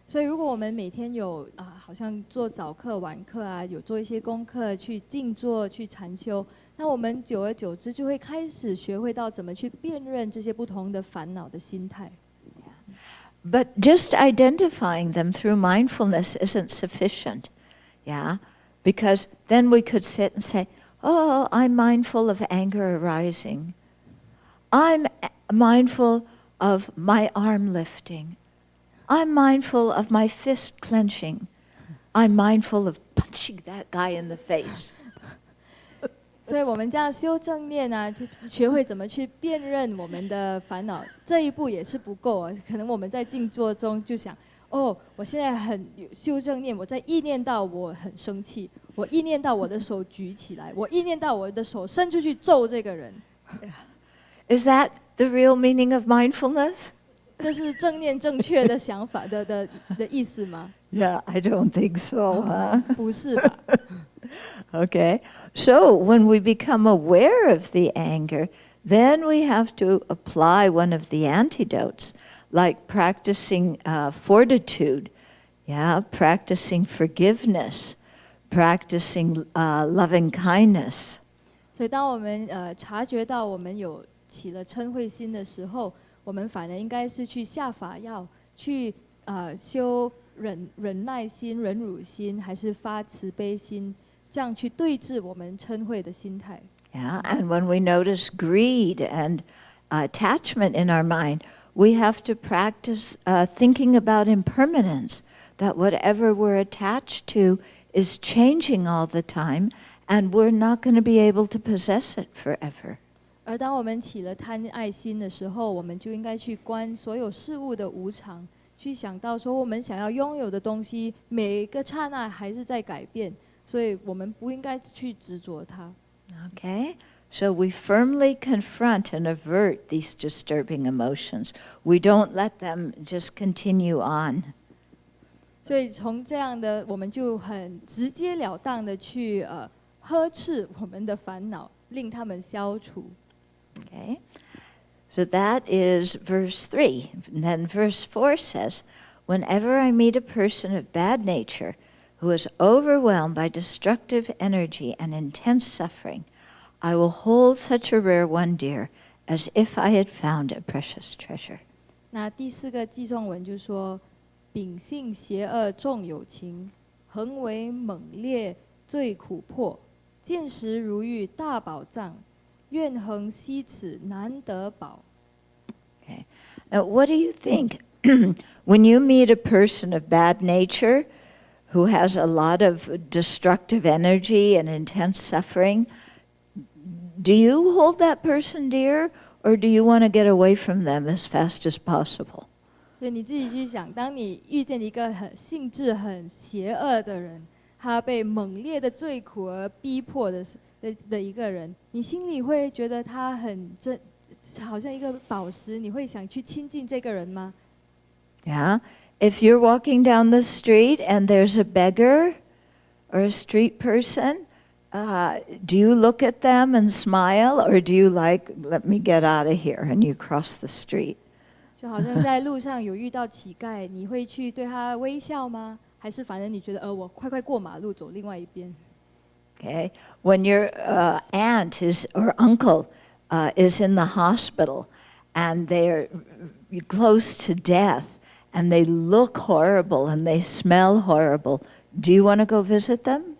所以，如果我们每天有好像做早课、晚课啊，有做一些功课，去静坐、去禅修，那我们久而久之就会开始学会到怎么去辨认这些不同的烦恼的心态。But just identifying them through mindfulness isn't sufficient, yeah? Because then we could sit and say, oh, I'm mindful of anger arising. I'm mindful of my arm lifting. I'm mindful of my fist clenching. I'm mindful of punching that guy in the face. 所以我们这样修正念啊，就学会怎么去辨认我们的烦恼，这一步也是不够啊。可能我们在静坐中就想，我现在很修正念，我在意念到我很生气，我意念到我的手举起来，我意念到我的手伸出去揍这个人。Is that the real meaning of mindfulness? 这是正念正确的想法的意思吗？ Yeah, I don't think so, huh? 不是吧？ Okay, so when we become aware of the anger, then we have to apply one of the antidotes, like practicing fortitude, yeah, practicing forgiveness, practicing loving kindness. 所以当我们察觉到我们有起了嗔恚心的时候，我们反而应该是去下法药，去修忍耐心、忍辱心，还是发慈悲心，这样去对治我们嗔恚的心态。Yeah, and when we notice greed and attachment in our mind, we have to practice thinking about impermanence, that whatever we're attached to is changing all the time, and we're not going to be able to possess it forever. 而当我们起了贪爱心的时候，我们就应该去观所有事物的无常，去想到说我们想要拥有的东西，每一个刹那还是在改变，所以我们不应该去执着它。Okay? So we firmly confront and avert these disturbing emotions. We don't let them just continue on. 所以从这样的，我们就很直截了当的去呵斥我们的烦恼，令他们消除。Okay? So that is verse 3. And then verse 4 says, "Whenever I meet a person of bad nature who is overwhelmed by destructive energy and intense suffering, I will hold such a rare one dear as if I had found a precious treasure." 那第4个寄送文就说：秉性邪恶重有情，恒为猛烈最苦迫，见时如遇大宝藏，愿恒惜此难得宝。Okay. Now, what do you think when you meet a person of bad nature who has a lot of destructive energy and intense suffering? Do you hold that person dear, or do you want to get away from them as fast as possible? 所以你自己去想，当你遇见一个性质很邪恶的人，他被猛烈的罪苦而逼迫的一个人，你心里会觉得他好像一个宝石，你会想去亲近这个人吗？ Yeah. If you're walking down the street and there's a beggar or a street person, do you look at them and smile, or do you let me get out of here, and you cross the street? 就好像在路上有遇到乞丐，你会去对他微笑吗？还是反正你觉得我快过马路走另外一边？ Okay. When your aunt or uncle is in the hospital and they're close to death and they look horrible and they smell horrible, do you want to go visit them?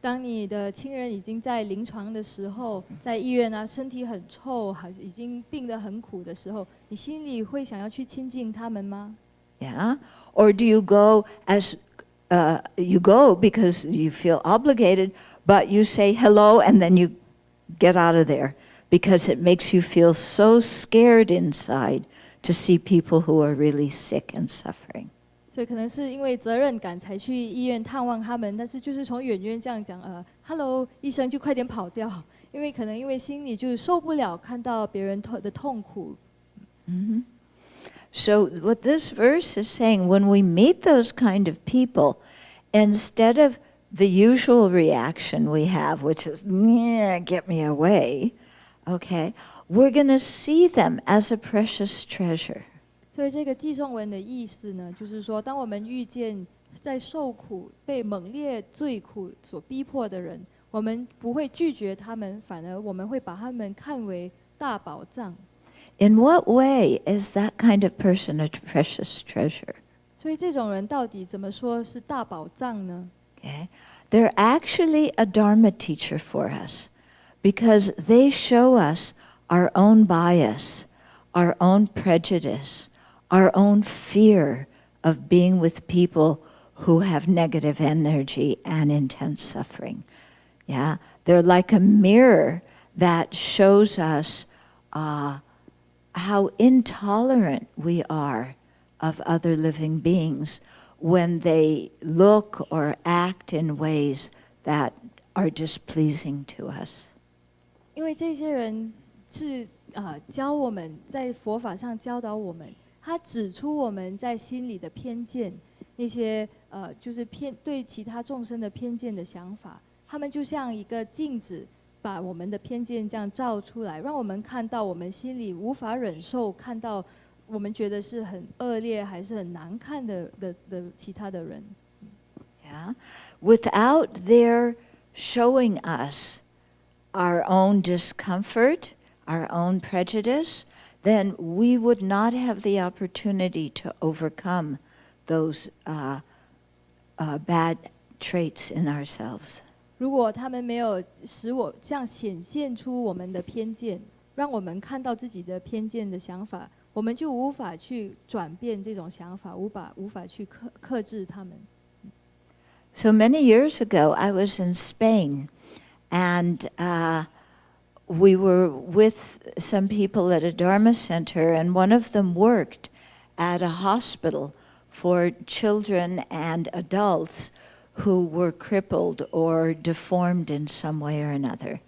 当你的亲人已经在临床的时候，在医院啊，身体很臭，已经病得很苦的时候，你心里会想要去亲近他们吗？ Yeah. Or do you go you go because you feel obligated, but you say hello and then you get out of there because it makes you feel so scared inside to see people who are really sick and suffering. 所以可能是因为责任感才去医院探望他们，但是就是从远远这样讲，hello， 医生就快点跑掉，因为心里就受不了看到别人的痛苦。Mm-hmm. So what this verse is saying, when we meet those kind of people, instead of the usual reaction we have, which is, yeah, get me away, okay, we're going to see them as a precious treasure. 所以这个寄送文的意思呢，就是说，当我们遇见在受苦、被猛烈罪苦所逼迫的人，我们不会拒绝他们，反而我们会把他们看为大宝藏。In what way is that kind of person a precious treasure? 所以这种人到底怎么说是大宝藏呢？ Okay. They're actually a Dharma teacher for us because they show us our own bias, our own prejudice, our own fear of being with people who have negative energy and intense suffering. Yeah, they're like a mirror that shows us how intolerant we are of other living beings when they look or act in ways that are displeasing to us. 因为这些人是教我们在佛法上教导我们，他指出我们在心里的偏见，那些就是对其他众生的偏见的想法，他们就像一个镜子，把我们的偏见这样照出来，让我们看到我们心里无法忍受，看到我们觉得是很恶劣还是很难看的其他的人。Yeah, without their showing us our own discomfort, our own prejudice, then we would not have the opportunity to overcome those bad traits in ourselves. 如果他们没有使我这样显现出我们的偏见，让我们看到自己的偏见的想法，我们就无法去转变这种想法，无法去克制他们。So many years ago, I was in Spain, and we were with some people at a Dharma center, and one of them worked at a hospital for children and adults who were crippled or deformed in some way or another.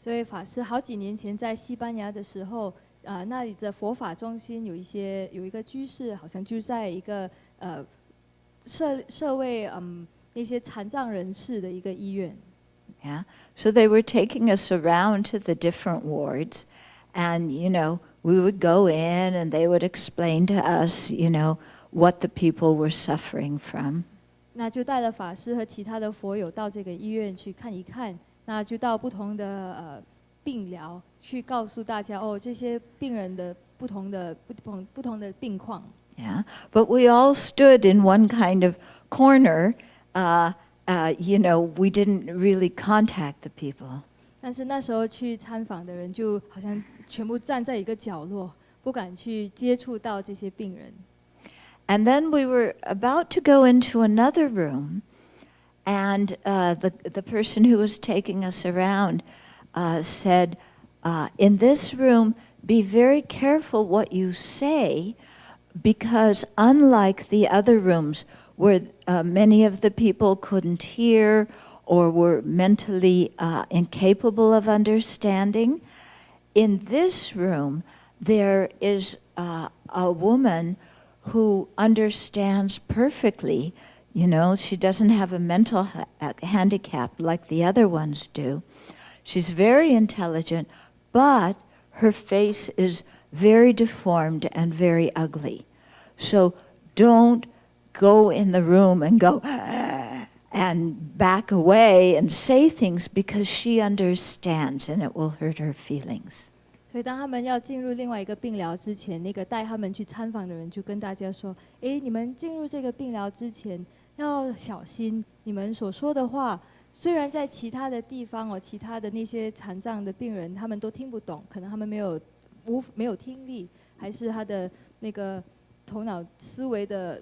所以法师好几年前在西班牙的时候，那里的佛法中心有一个居士，好像就在一个设为那些残障人士的一个医院。Yeah. So they were taking us around to the different wards, and we would go in and they would explain to us, what the people were suffering from. 那就带了法师和其他的佛友到这个医院去看一看，那就到不同的病疗去告诉大家这些病人的不同的病况。Yeah, but we all stood in one kind of corner. We didn't really contact the people. 但是那时候去参访的人就好像全部站在一个角落，不敢去接触到这些病人。And then we were about to go into another room, and the person who was taking us around said, in this room, be very careful what you say, because unlike the other rooms where many of the people couldn't hear or were mentally incapable of understanding, in this room there is a woman who understands perfectly. She doesn't have a mental handicap like the other ones do. She's very intelligent, but her face is very deformed and very ugly. So don't go in the room and go and back away and say things, because she understands and it will hurt her feelings. 所以当他们要进入另外一个病疗之前，那个带他们去参访的人就跟大家说：你们进入这个病疗之前要小心，你们所说的话，虽然在其他的地方其他的那些残障的病人他们都听不懂，可能他们没有听力，还是他的那个头脑思维的，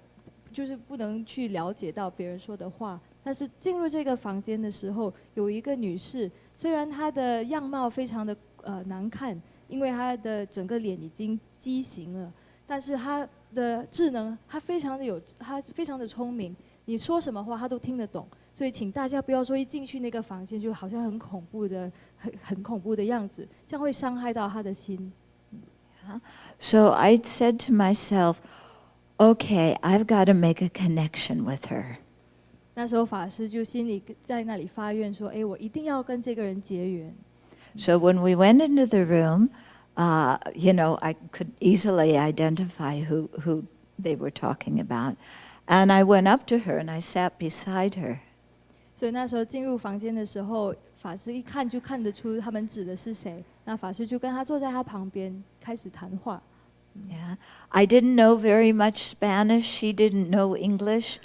就是不能去了解到别人说的话。但是进入这个房间的时候，有一个女士，虽然她的样貌非常的难看，因为她的整个脸已经畸形了，但是她的智能，她非常的聪明，你说什么话她都听得懂。所以请大家不要说一进去那个房间就好像很恐怖的样子，这样会伤害到她的心。So I said to myself, okay, I've got to make a connection with her. 那时候法师就心里在那里发愿说：我一定要跟这个人结缘。So when we went into the room, I could easily identify who they were talking about. And I went up to her and I sat beside her. 所以那时候进入房间的时候，法师一看就看得出他们指的是谁。那法师就跟他坐在他旁边开始谈话。Yeah, I didn't know very much Spanish. She didn't know English,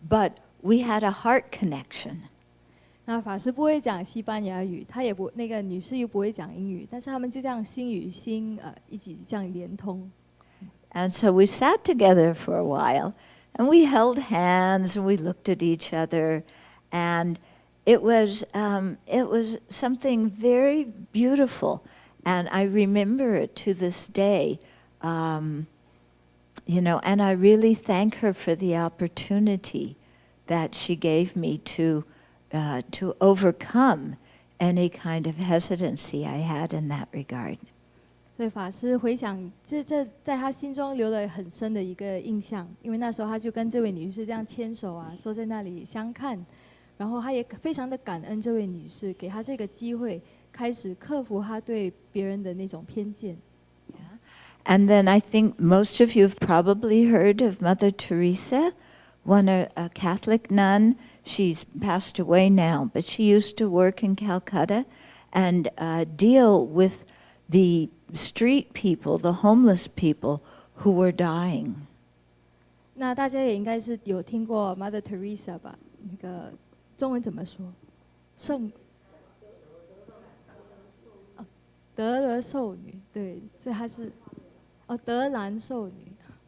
but we had a heart connection. 那法师不会讲西班牙语，那个女士又不会讲英语，但是他们就这样心与心一起这样连通。And so we sat together for a while, and we held hands, and we looked at each other, and it was something very beautiful, and I remember it to this day. And I really thank her for the opportunity that she gave me to overcome any kind of hesitancy I had in that regard. 所以法师回想，这在他心中留了很深的一个印象，因为那时候他就跟这位女士这样牵手坐在那里相看，然后他也非常的感恩这位女士，给他这个机会，开始克服他对别人的那种偏见。And then I think most of you have probably heard of Mother Teresa, a Catholic nun. She's passed away now, but she used to work in Calcutta and deal with the street people, the homeless people who were dying. 那大家也应该是有听过 Mother Teresa 吧？那个中文怎么说？圣德兰寿女，对，所以她是德兰寿女。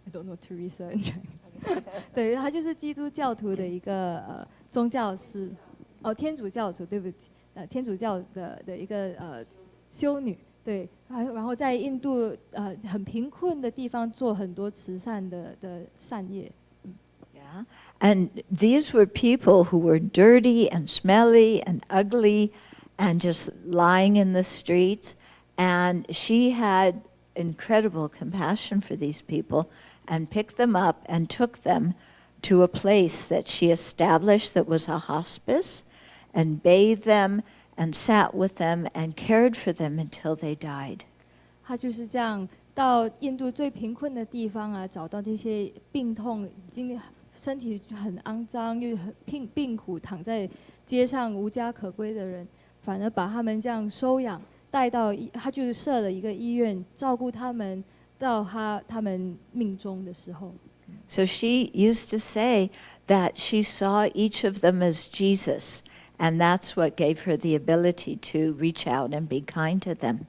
I don't know Teresa in Chinese 对，她就是基督教徒的一个宗教师，天主教徒，对不起，天主教的一个修女，对，然后在印度很贫困的地方做很多慈善的善业。Yeah, and these were people who were dirty and smelly and ugly, and just lying in the streets. And she had incredible compassion for these people and picked them up and took them to a place that she established that was a hospice and bathed them and sat with them and cared for them until they died. 她就是这样到印度最贫困的地方啊，找到这些病痛、已经身体很肮脏又很病苦躺在街上无家可归的人，反而把他们这样收养。带到他就设了一个医院，照顾他们到他们命终的时候。So she used to say that she saw each of them as Jesus, and that's what gave her the ability to reach out and be kind to them.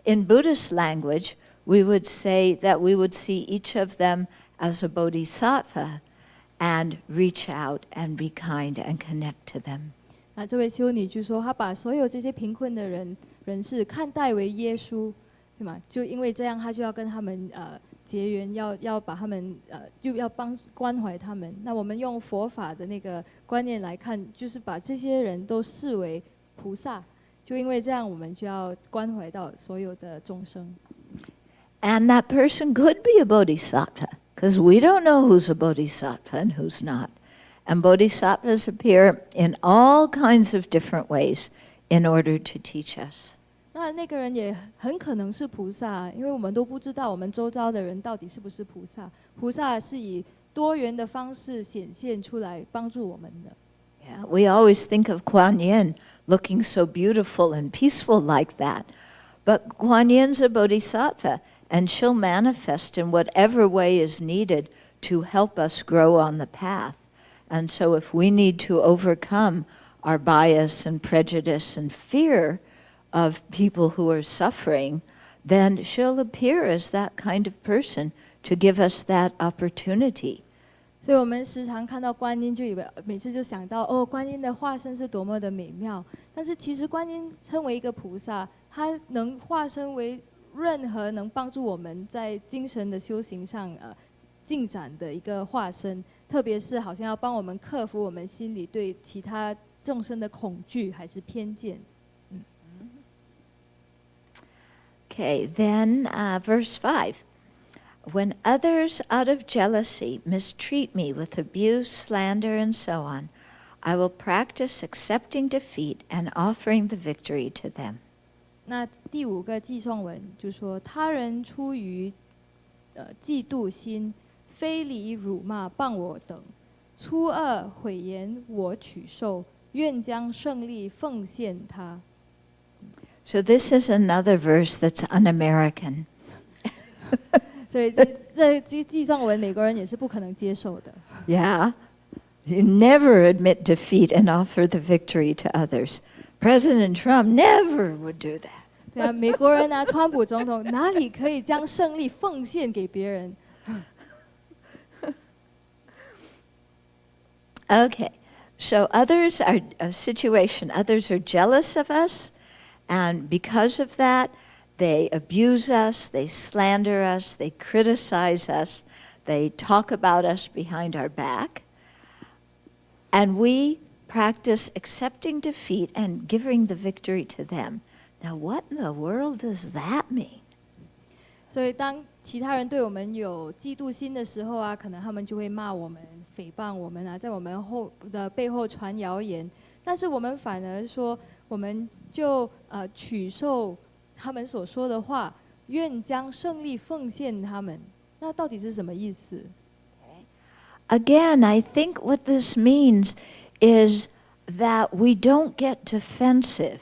In Buddhist language, we would say that we would see each of them as a bodhisattva and reach out and be kind and connect to them. 那这位修女就说，她把所有这些贫困的人士看待为耶稣，对吗？就因为这样，她就要跟他们结缘，要把他们就要关怀他们。那我们用佛法的那个观念来看，就是把这些人都视为菩萨。就因为这样，我们就要关怀到所有的众生。And that person could be a bodhisattva, because we don't know who's a bodhisattva and who's not. And bodhisattvas appear in all kinds of different ways in order to teach us. 那个人也很可能是菩萨，因为我们都不知道我们周遭的人到底是不是菩萨。菩萨是以多元的方式显现出来帮助我们的。Yeah, we always think of Kuan Yin looking so beautiful and peaceful like that. But Kuan Yin's a bodhisattva, and she'll manifest in whatever way is needed to help us grow on the path. And so if we need to overcome our bias and prejudice and fear of people who are suffering, then she'll appear as that kind of person to give us that opportunity. 所以我们时常看到观音，就以为每次就想到观音的化身是多么的美妙。但是其实观音身为一个菩萨，她能化身为任何能帮助我们在精神的修行上进展的一个化身。特别是好像要帮我们克服我们心里对其他众生的恐惧还是偏见。Okay, then verse 5. When others out of jealousy mistreat me with abuse, slander, and so on, I will practice accepting defeat and offering the victory to them. 那第5个寄送文就说，他人出于嫉妒心。非礼辱骂谤我等，粗恶毁言我取受，愿将胜利奉献他。So this is another verse that's un-American. 所以这寄送文美国人也是不可能接受的。Yeah, you never admit defeat and offer the victory to others. President Trump never would do that. 对啊，美国人啊，川普总统哪里可以将胜利奉献给别人？Okay, so others are others are jealous of us, and because of that, they abuse us, they slander us, they criticize us, they talk about us behind our back, and we practice accepting defeat and giving the victory to them. Now, what in the world does that mean? 所以当其他人对我们有嫉妒心的时候啊，可能他们就会骂我们、诽谤我们啊，在我们背后传谣言。但是我们反而说，我们就取受他们所说的话，愿将胜利奉献他们。那到底是什么意思？ Again, I think what this means is that we don't get defensive.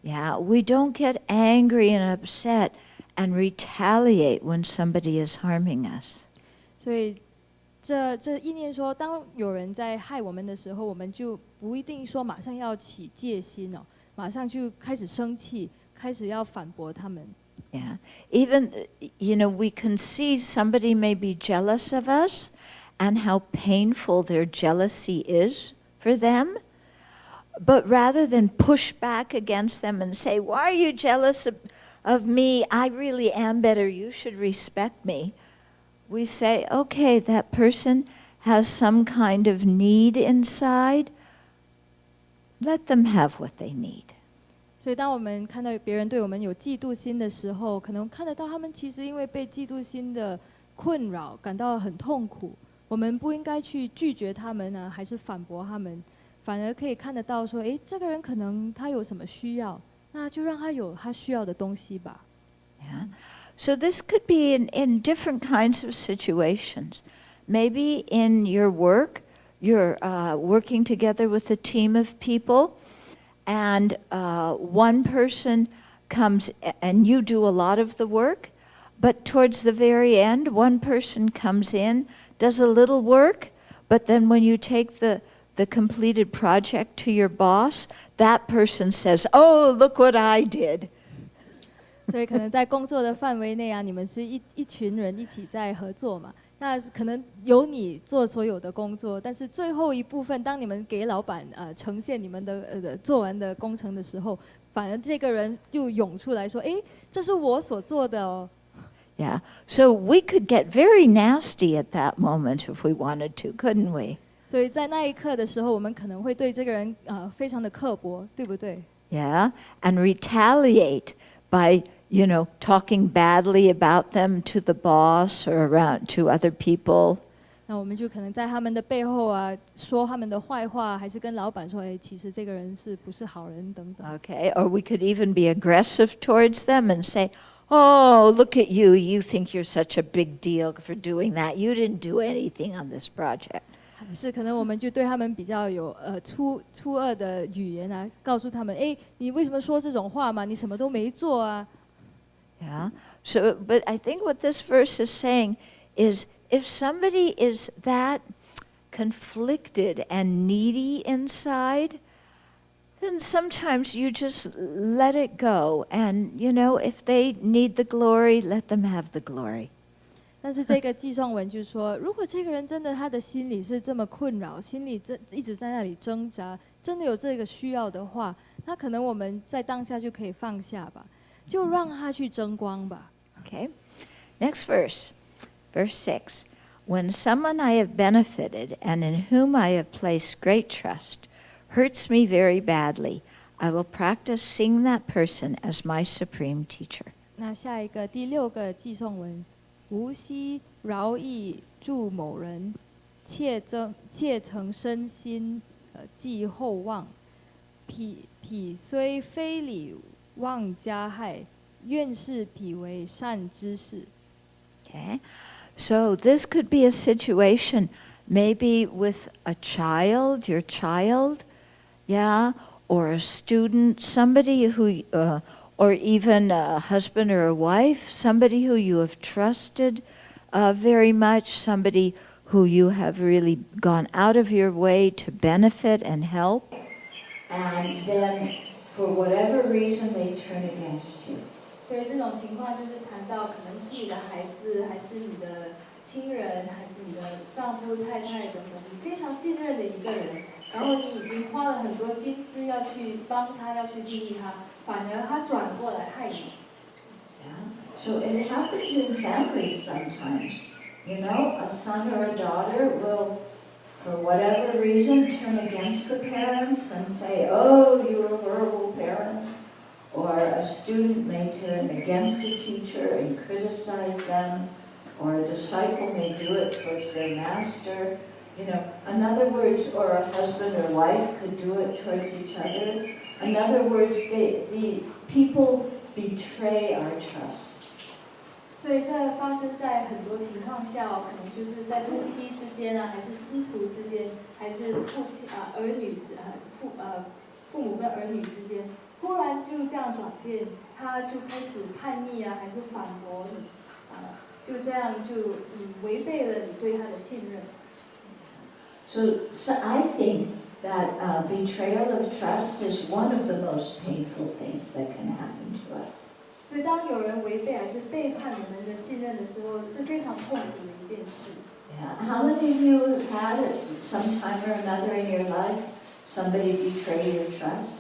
Yeah, we don't get angry and upset and retaliate when somebody is harming us. 所以这意念说，当有人在害我们的时候，我们就不一定说马上要起戒心哦，马上就开始生气，开始要反驳他们。Yeah. Even, we can see somebody may be jealous of us and how painful their jealousy is for them. But rather than push back against them and say, why are you jealous of me? I really am better. You should respect me. We say, okay, that person has some kind of need inside. Let them have what they need. 所以，当我们看到别人对我们有嫉妒心的时候，可能看得到他们其实因为被嫉妒心的困扰，感到很痛苦。我们不应该去拒绝他们呢，还是反驳他们，反而可以看得到说，这个人可能他有什么需要，那就让他有他需要的东西吧。Yeah. So this could be in different kinds of situations. Maybe in your work, you're working together with a team of people, and one person comes and you do a lot of the work, but towards the very end, one person comes in, does a little work, but then when you take the completed project to your boss, that person says, oh, look what I did. 所以可能在工作的范围内啊，你们是一群人一起在合作嘛。那可能由你做所有的工作，但是最后一部分，当你们给老板呈现你们的做完的工程的时候，反而这个人就涌出来说：“这是我所做的哦。” Yeah, so we could get very nasty at that moment if we wanted to, couldn't we? 所以在那一刻的时候，我们可能会对这个人非常的刻薄，对不对？ Yeah, and retaliate by talking badly about them to the boss or around to other people. 那我们就可能在他们的背后啊，说他们的坏话，还是跟老板说，其实这个人是不是好人等等。Okay, or we could even be aggressive towards them and say, oh, look at you, you think you're such a big deal for doing that. You didn't do anything on this project. 还是可能我们就对他们比较有粗恶的语言啊，告诉他们，你为什么说这种话嘛？你什么都没做啊。Yeah. So, but I think what this verse is saying is if somebody is that conflicted and needy inside, then sometimes you just let it go. And, if they need the glory, let them have the glory. 但是这个寄送文就说，如果这个人真的他的心里是这么困扰，心里一直在那里挣扎，真的有这个需要的话，那可能我们在当下就可以放下吧。就让他去争光吧。 Okay. Next verse, verse 6. When someone I have benefited and in whom I have placed great trust hurts me very badly, I will practice seeing that person as my supreme teacher. 那下一个第6个寄送文，无惜饶益助某人，切诚身心寄厚望，彼虽非礼。忘加害，愿是彼为善之事。 Okay, so this could be a situation maybe with a child, your child, yeah, or a student, somebody who, or even a husband or a wife, somebody who you have trusted very much, somebody who you have really gone out of your way to benefit and help, and then for whatever reason they turn against you. 所以这种情况就是谈到可能是你的孩子，还是你的亲人，还是你的丈夫、太太等等，你非常信任的一个人，然后你已经花了很多心思要去帮他，要去利益他，反而他转过来害你。 Yeah. So it happens in families sometimes. A son or a daughter will, for whatever reason, turn against the parents and say, oh, you're a horrible parent. Or a student may turn against a teacher and criticize them. Or a disciple may do it towards their master. In other words, or a husband or wife could do it towards each other. In other words, the people betray our trust. 所以这发生在很多情况下可能就是在夫妻之间啊，还是师徒之间，还是父母跟儿女之间，忽然就这样转变，他就开始叛逆啊，还是反驳你，就这样就违背了你对他的信任。So I think that betrayal of trust is one of the most painful things that can happen to us. 所以当有人违背还是背叛你们的信任的时候，是非常痛苦的一件事。Yeah. How many of you have had at some time or another in your life somebody betray your trust?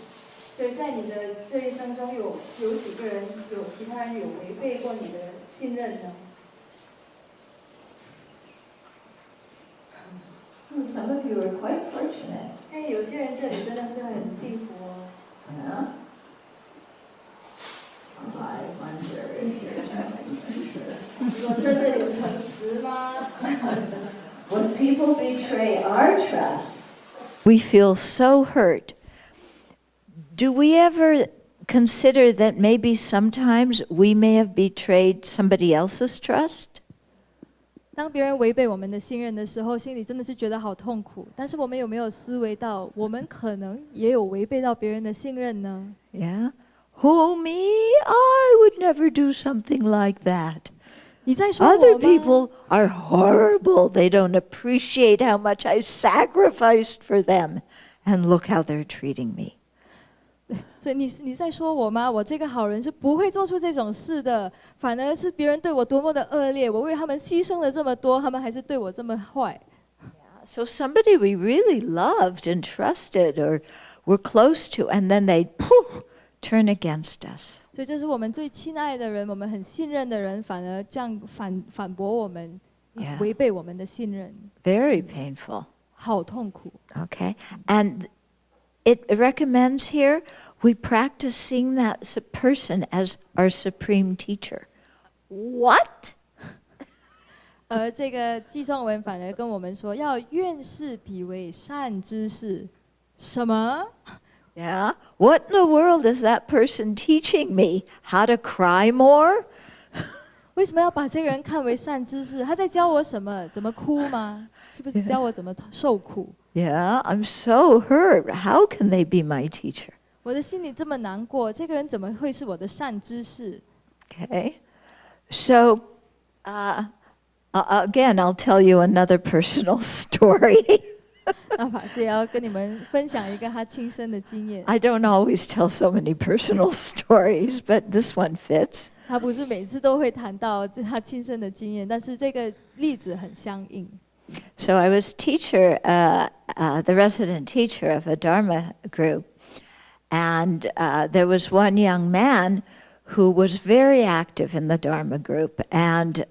所以在你的这一生中有几个人，有其他人有违背过你的信任呢？ Some of you are quite fortunate. 因为有些人这里真的是很幸福哦。Yeah. I wonder if you're telling the truth. 如果在这里有诚实吗？ When people betray our trust, we feel so hurt. Do we ever consider that maybe sometimes we may have betrayed somebody else's trust? 当别人违背我们的信任的时候，心里真的是觉得好痛苦。但是我们有没有思维到，我们可能也有违背到别人的信任呢？ Yeah. Who, me? I would never do something like that. 你在说我 Other 吗？ people are horrible. They don't appreciate how much I sacrificed for them. And look how they're treating me. 所以你在说我吗？我这个好人是不会做出这种事的，反而是别人对我多么的恶劣，我为他们牺牲了这么多，他们还是对我这么坏。So somebody we really loved and trusted or were close to, and then they turn against us. 所以这是我们最亲爱的人，我们很信任的人，反而这样反驳我们， Yeah. 违背我们的信任， Very painful. 好痛苦。 Okay. And it recommends here we practice seeing that person as our supreme teacher. What? 而这个寄送文反而跟我们说，要愿事彼为善知识。什么？ Yeah. What in the world is that person teaching me? How to cry more? 为什么要把这个人看为善知识？他在教我什么？怎么哭吗？是不是教我怎么受苦？ Yeah, I'm so hurt. How can they be my teacher? 我的心里这么难过，这个人怎么会是我的善知识？ Okay. So, again, I'll tell you another personal story. 那法师也要跟你们分享一个他亲身的经验。 I don't always tell so many personal stories, but this one fits. 他不是每次都会谈到他亲身的经验，但是这个例子很相应。 So I was the resident teacher of a Dharma group, and there was one young man who was very active in the Dharma group and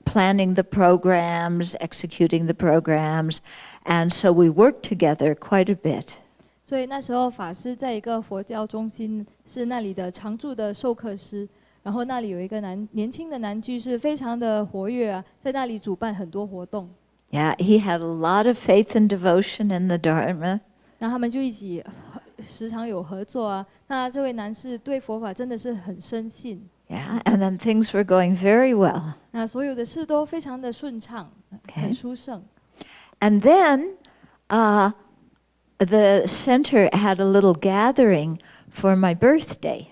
planning the programs, executing the programs, and so we worked together quite a bit. 所以那时候法师在一个佛教中心，是那里的常驻的授课师。然后那里有一个年轻的男居士，非常的活跃啊，在那里主办很多活动。 Yeah, he had a lot of faith and devotion in the Dharma. 那他们就一起时常有合作啊。那这位男士对佛法真的是很深信。 Yeah, and then things were going very well. 那所有的事都非常的顺畅，很殊胜。 And then the center had a little gathering for my birthday.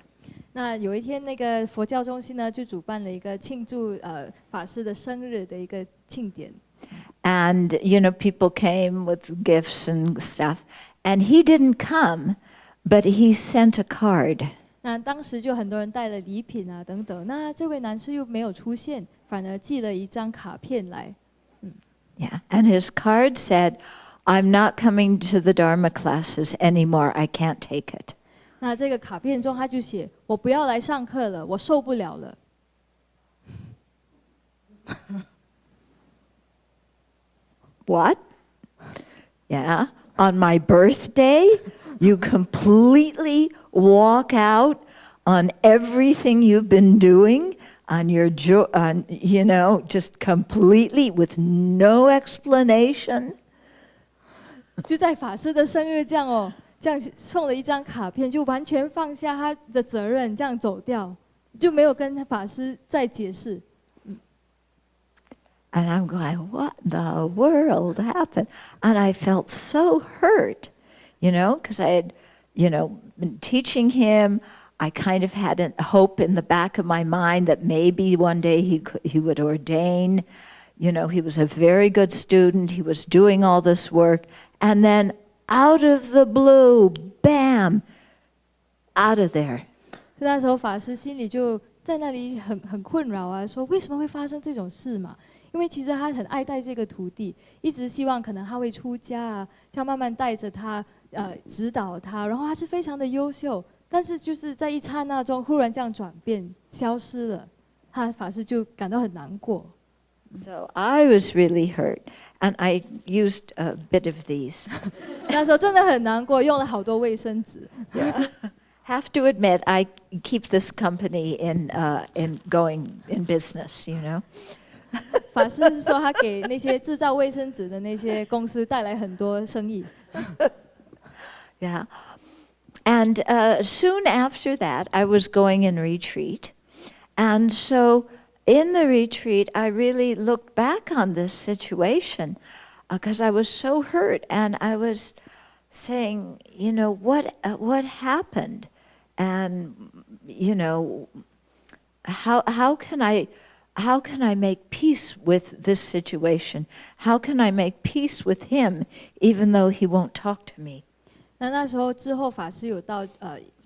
那有一天，那个佛教中心呢，就主办了一个庆祝法师的生日的一个庆典。 And, people came with gifts and stuff. And he didn't come, but he sent a card. 那当时就很多人带了礼品啊等等。那这位男士又没有出现，反而寄了一张卡片来。 Yeah, and his card said, "I'm not coming to the Dharma classes anymore. I can't take it." 那这个卡片中他就写：“我不要来上课了，我受不了了。” What? Yeah, on my birthday, you completely walk out on everything you've been doing, on your just completely with no explanation. 就在法师的生日这样送了一张卡片，就完全放下他的责任，这样走掉，就没有跟法师再解释。 And I'm going, what the world happened? And I felt so hurt, because I had, been teaching him. I kind of had a hope in the back of my mind that maybe one day he would ordain. He was a very good student. He was doing all this work. And then out of the blue, bam, out of there. 那时候法师心里就在那里很困扰啊，说为什么会发生这种事嘛？因为其实他很爱戴这个徒弟，一直希望可能他会出家啊，要慢慢带着他，指导他，然后他是非常的优秀，但是就是在一刹那中忽然这样转变消失了，法师就感到很难过。So I was really hurt, and I used a bit of these. 那时候真的很难过，用了好多卫生纸。Yeah. Have to admit, I keep this company in going in business. 法师是说他给那些制造卫生纸的那些公司带来很多生意。Yeah, and soon after that, I was going in retreat, and so in the retreat, I really looked back on this situation because I was so hurt, and I was saying, what happened, and how can I make peace with this situation? How can I make peace with him, even though he won't talk to me? 那时候之后，法师有到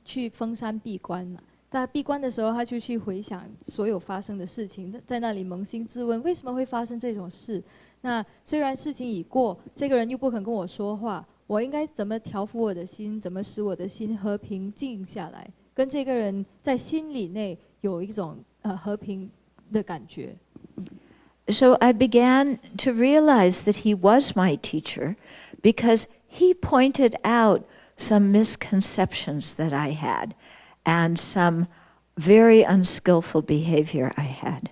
去峰山闭关嘛。在闭关的时候，他就去回想所有发生的事情，在那里扪心自问，为什么会发生这种事？那虽然事情已过，这个人又不肯跟我说话，我应该怎么调伏我的心？怎么使我的心和平静下来？跟这个人在心里内有一种和平的感觉。So I began to realize that he was my teacher, because he pointed out some misconceptions that I had, and some very unskillful behavior I had.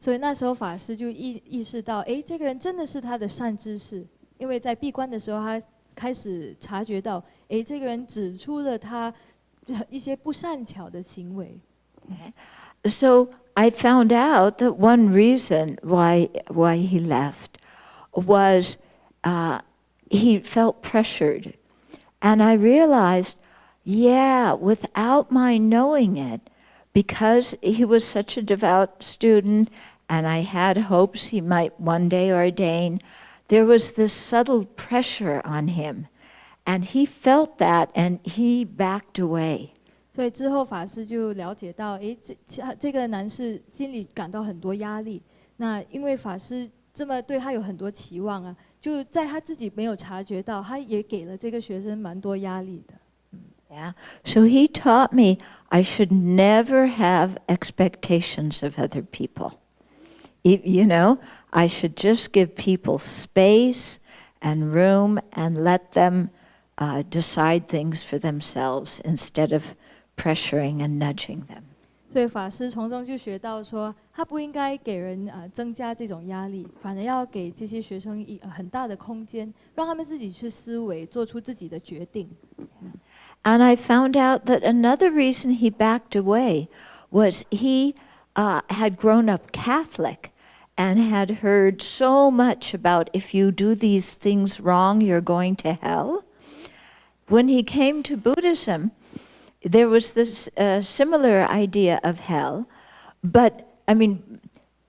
所以那时候法师就意识到，这个人真的是他的善知识，因为在闭关的时候，他开始察觉到，这个人指出了他一些不善巧的行为。So I found out that one reason why he left was he felt pressured, and I realized, yeah, without my knowing it, because he was such a devout student, and I had hopes he might one day ordain, there was this subtle pressure on him, and he felt that, and he backed away. 所以之后法师就了解到，这个男士心里感到很多压力。那因为法师这么对他有很多期望啊，就在他自己没有察觉到，他也给了这个学生蛮多压力的。Yeah. So he taught me I should never have expectations of other people. I should just give people space and room and let them decide things for themselves instead of pressuring and nudging them. 所以法师从中就学到说，他不应该给人增加这种压力，反而要给这些学生很大的空间，让他们自己去思维，做出自己的决定。And I found out that another reason he backed away was he had grown up Catholic and had heard so much about if you do these things wrong, you're going to hell. When he came to Buddhism, there was this similar idea of hell, but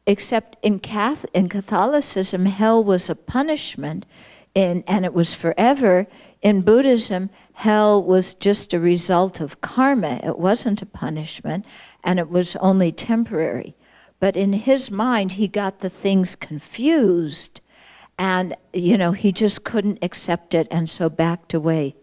except in Catholicism, hell was a punishment, and it was forever. In Buddhism, hell was just a result of karma. It wasn't a punishment, and it was only temporary. But in his mind, he got the things confused, and he just couldn't accept it, and so backed away.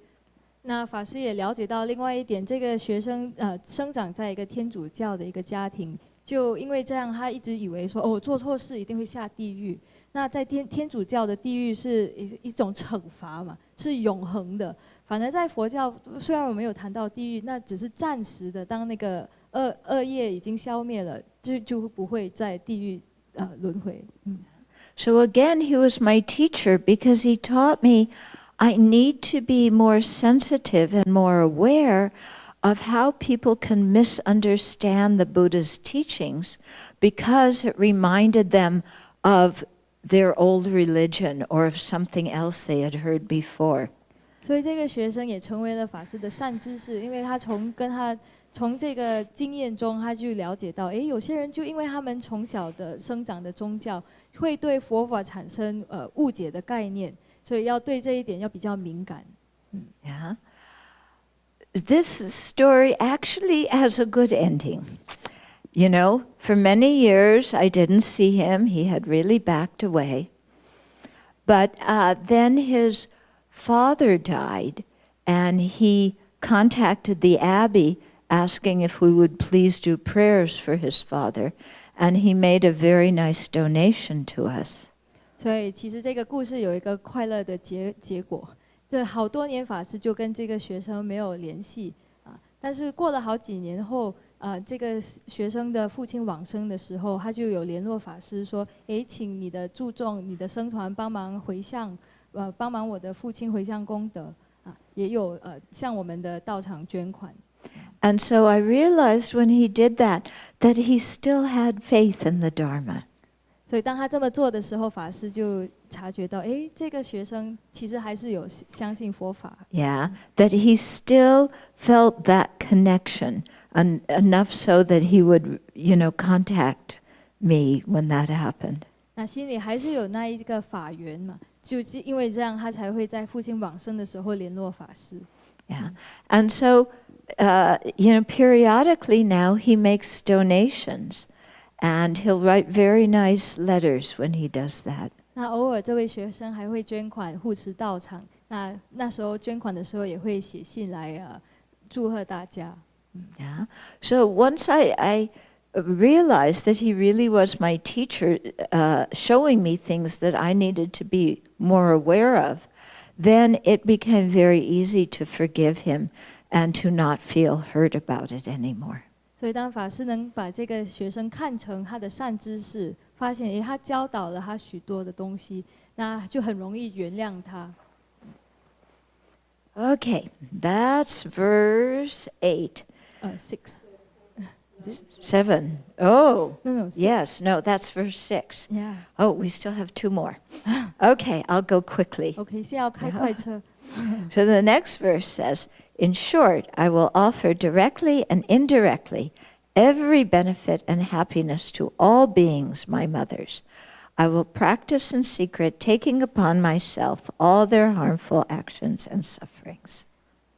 那法师也了解到另外一点，这个学生生长在一个天主教的一个家庭，就因为这样，他一直以为说，做错事一定会下地狱。那在天主教的地狱是一种惩罚嘛，是永恒的。反而在佛教，虽然我没有谈到地狱，那只是暂时的，当那个恶业已经消灭了，就不会在地狱轮回。So again, he was my teacher because he taught me I need to be more sensitive and more aware of how people can misunderstand the Buddha's teachings because it reminded them of their old religion or of something else they had heard before. 所以这个学生也成为了法师的善知识，因为他从这个经验中，他就了解到，有些人就因为他们从小的生长的宗教，会对佛法产生误解的概念，所以要对这一点要比较敏感。Yeah. This story actually has a good ending. You know, for many years I didn't see him. He had really backed away. But then his father died, and he contacted the Abbey asking if we would please do prayers for his father, and he made a very nice donation to us. 所以其实这个故事有一个快乐的结果。对，好多年法师就跟这个学生没有联系啊，但是过了好几年后，这个学生的父亲往生的时候，他就有联络法师说，请你的注重你的僧团帮忙回向，帮忙我的父亲回向功德啊，也有向我们的道场捐款。And so I realized when he did that he still had faith in the Dharma. 所以当他这么做的时候，法师就察觉到，这个学生其实还是有相信佛法。Yeah, that he still felt that connection enough so that he would, contact me when that happened. 那心里还是有那一个法缘嘛，就是因为这样，他才会在父亲往生的时候联络法师。Yeah, and so, periodically now he makes donations, and he'll write very nice letters when he does that. 那偶尔这位学生还会捐款护持道场，那时候捐款的时候也会写信来祝贺大家。Yeah. So once I realized that he really was my teacher, showing me things that I needed to be more aware of, then it became very easy to forgive him and to not feel hurt about it anymore. 所以当法师能把这个学生看成他的善知识，发现他教导了他许多的东西，那就很容易原谅他。Okay, that's verse 8. 6. Is it? 7. Oh. No, 6. Yes, no, that's verse 6. Yeah. Oh, we still have 2 more. Okay, I'll go quickly. OK， 现在要开快车。So the next verse says, "In short, I will offer directly and indirectly every benefit and happiness to all beings, my mothers. I will practice in secret, taking upon myself all their harmful actions and sufferings."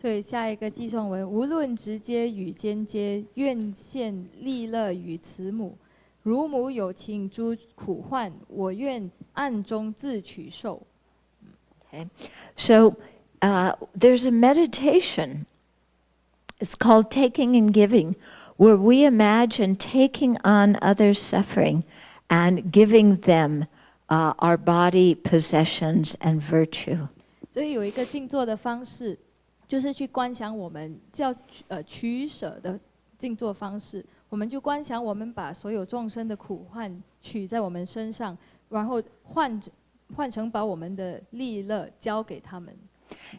所以下一个寄送文，无论直接与间接，愿献利乐与慈母。如母有情诸苦患，我愿暗中自取受。Okay. So there's a meditation. It's called Taking and Giving, where we imagine taking on others' suffering and giving them our body, possessions, and virtue. 所以有一个静坐的方式，就是去观想我们叫取舍的静坐方式。我们就观想我们把所有众生的苦患取在我们身上，然后换成把我们的利乐交给他们。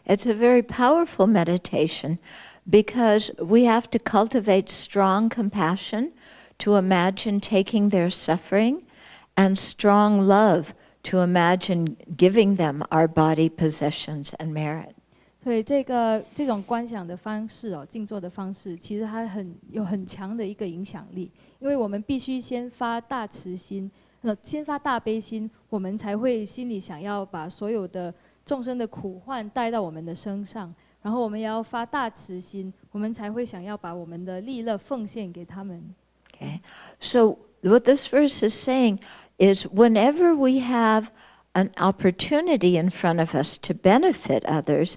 It's a very powerful meditation because we have to cultivate strong compassion to imagine taking their suffering, and strong love to imagine giving them our body, possessions, and merit. 所以这种观想的方式静坐的方式，其实它有很强的一个影响力，因为我们必须先发大慈心，先发大悲心，我们才会心里想要把所有的众生的苦患带到我们的身上，然后我们也要发大慈心，我们才会想要把我们的利乐奉献给他们。Okay, so what this verse is saying is whenever we have an opportunity in front of us to benefit others,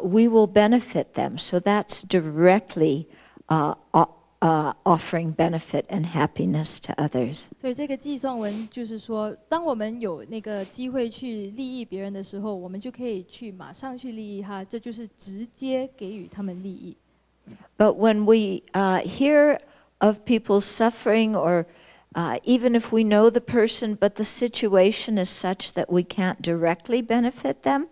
we will benefit them. So that's directly offering benefit and happiness to others. 所以这个寄送文就是说，当我们有那个机会去利益别人的时候，我们就可以马上去利益他，这就是直接给予他们利益。But when we hear of people's suffering, or even if we know the person, but the situation is such that we can't directly benefit them,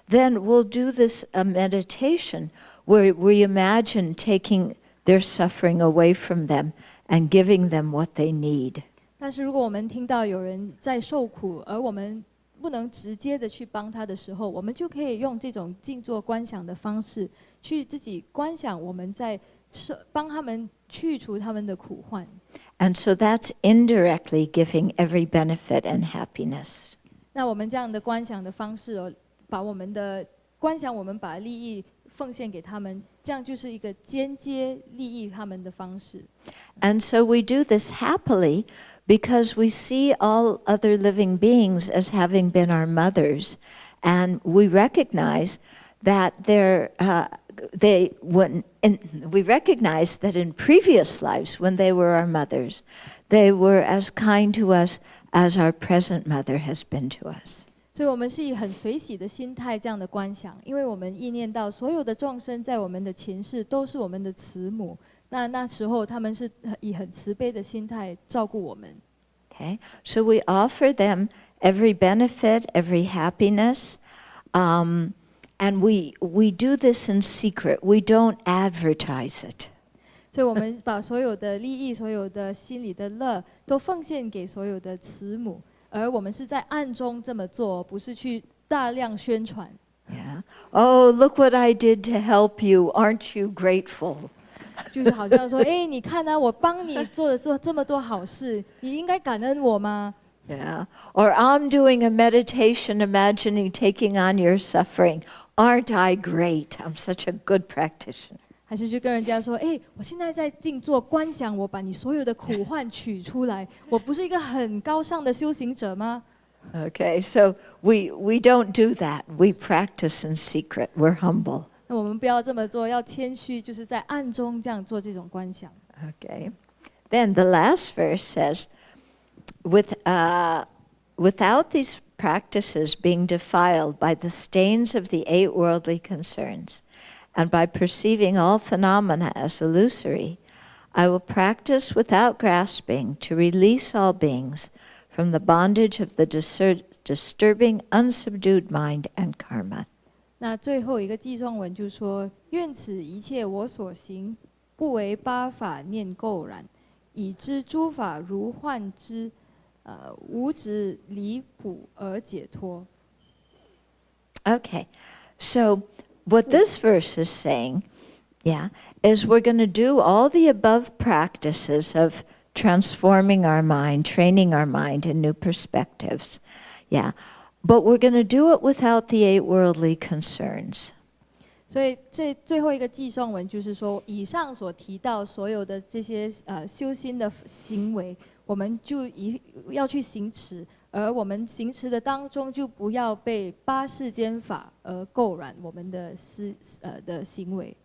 then we'll do this meditation where we imagine taking their suffering away from them and giving them what they need. 但是如果我们听到有人在受苦，而我们不能直接的去帮他的时候，我们就可以用这种静坐观想的方式，去自己观想我们在帮他们去除他们的苦患。And so that's indirectly giving every benefit and happiness. 那我们这样的观想的方式哦，把我们的观想，我们把利益奉献给他们，这样就是一个间接利益他们的方式。And so we do this happily because we see all other living beings as having been our mothers, and we recognize that we recognize that in previous lives, when they were our mothers, they were as kind to us as our present mother has been to us. 所以我们是以很随喜的心态这样的观想，因为我们意念到所有的众生在我们的前世都是我们的慈母，那时候他们是以很慈悲的心态照顾我们。Okay, so we offer them every benefit, every happiness, and we do this in secret. We don't advertise it. 所以我们把所有的利益、所有的心里的乐，都奉献给所有的慈母，而我们是在暗中这么做，不是去大量宣传。Yeah. Oh, look what I did to help you. Aren't you grateful? 就是好像说，哎，你看啊，我帮你做这么多好事，你应该感恩我吗？ Yeah. Or I'm doing a meditation, imagining taking on your suffering. Aren't I great? I'm such a good practitioner. 还是去跟人家说，哎，我现在在静坐观想，我把你所有的苦患取出来，我不是一个很高尚的修行者吗？ Okay, so we don't do that. We practice in secret. We're humble. 那我们不要这么做，要谦虚，就是在暗中这样做这种观想。 Okay. Then the last verse says, without these practices being defiled by the stains of the 8 worldly concerns, and by perceiving all phenomena as illusory, I will practice without grasping to release all beings from the bondage of the disturbing, unsubdued mind and karma. 那最后一个寄颂文就说：愿此一切我所行，不为八法念垢染，以知诸法如幻之，无执离谱而解脱。 Okay, so what this verse is saying, is we're going to do all the above practices of transforming our mind, training our mind in new perspectives. But we're going to do it without the 8 worldly concerns. 所以这最后一个寄颂文就是说，以上所提到所有的这些修心的行为，我们就要去行持，而我们行持的当中，就不要被8世间法而垢染我们的行为。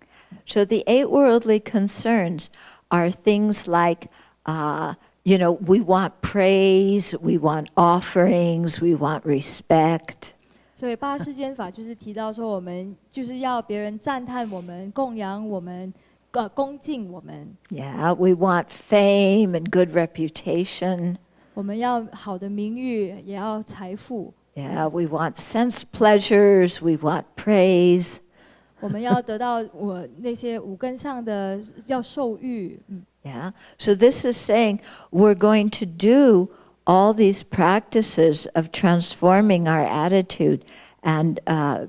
So the 8 worldly concerns are things like, we want praise, we want offerings, we want respect. 所以8世间法就是提到说，我们就是要别人赞叹我们、供养我们、恭敬我们。Yeah, we want fame and good reputation. 我们要好的名誉，也要财富。Yeah, we want sense pleasures, we want praise. 我们要得到那些五根上的要受欲。Yeah, so this is saying we're going to do all these practices of transforming our attitude and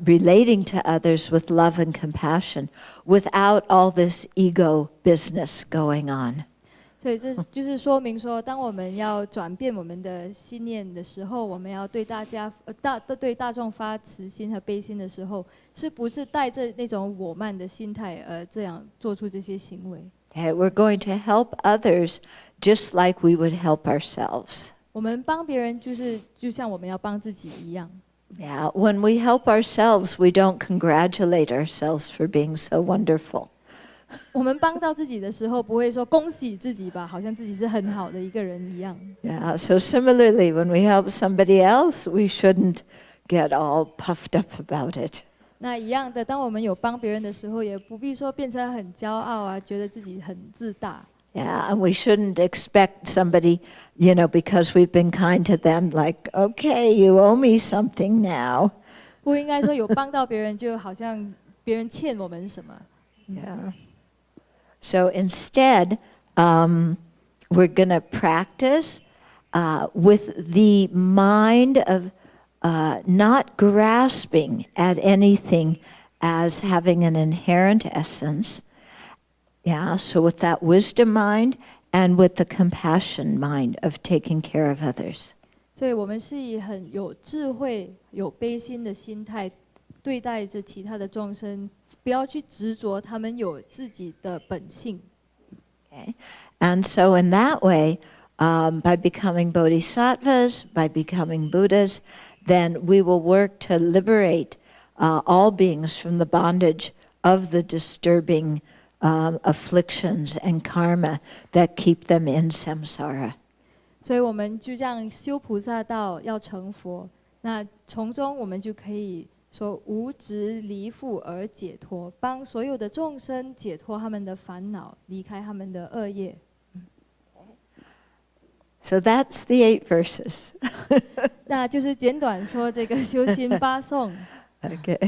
relating to others with love and compassion without all this ego business going on. 所以这就是说明说，当我们要转变我们的心念的时候，我们要对对大众发慈心和悲心的时候，是不是带着那种我慢的心态而这样做出这些行为？ Okay, we're going to help others just like we would help ourselves. 我们帮别人就像我们要帮自己一样。 Yeah, when we help ourselves, we don't congratulate ourselves for being so wonderful. 我们帮到自己的时候，不会说恭喜自己吧，好像自己是很好的一个人一样。 Yeah, so similarly, when we help somebody else, we shouldn't get all puffed up about it. 那一样的，当我们有帮别人的时候，也不必说变成很骄傲啊，觉得自己很自大。 Yeah, and we shouldn't expect somebody, because we've been kind to them, like, okay, you owe me something now. 不应该说有帮到别人，就好像别人欠我们什么。 Yeah. So instead, we're going to practice with the mind not grasping at anything as having an inherent essence. Yeah, so with that wisdom mind and with the compassion mind of taking care of others. 所以我们是以很有智慧、有悲心的心态对待着其他的众生，不要去执着他们有自己的本性。Okay? And so in that way, by becoming bodhisattvas, by becoming Buddhas, then we will work to liberate all beings from the bondage of the disturbing afflictions and karma that keep them in samsara. 所以我们就这样修菩萨道，要成佛。那从中我们就可以说无执离缚而解脱，帮所有的众生解脱他们的烦恼，离开他们的恶业。So that's the 8 verses. 那就是简短说这个修心八颂。Okay.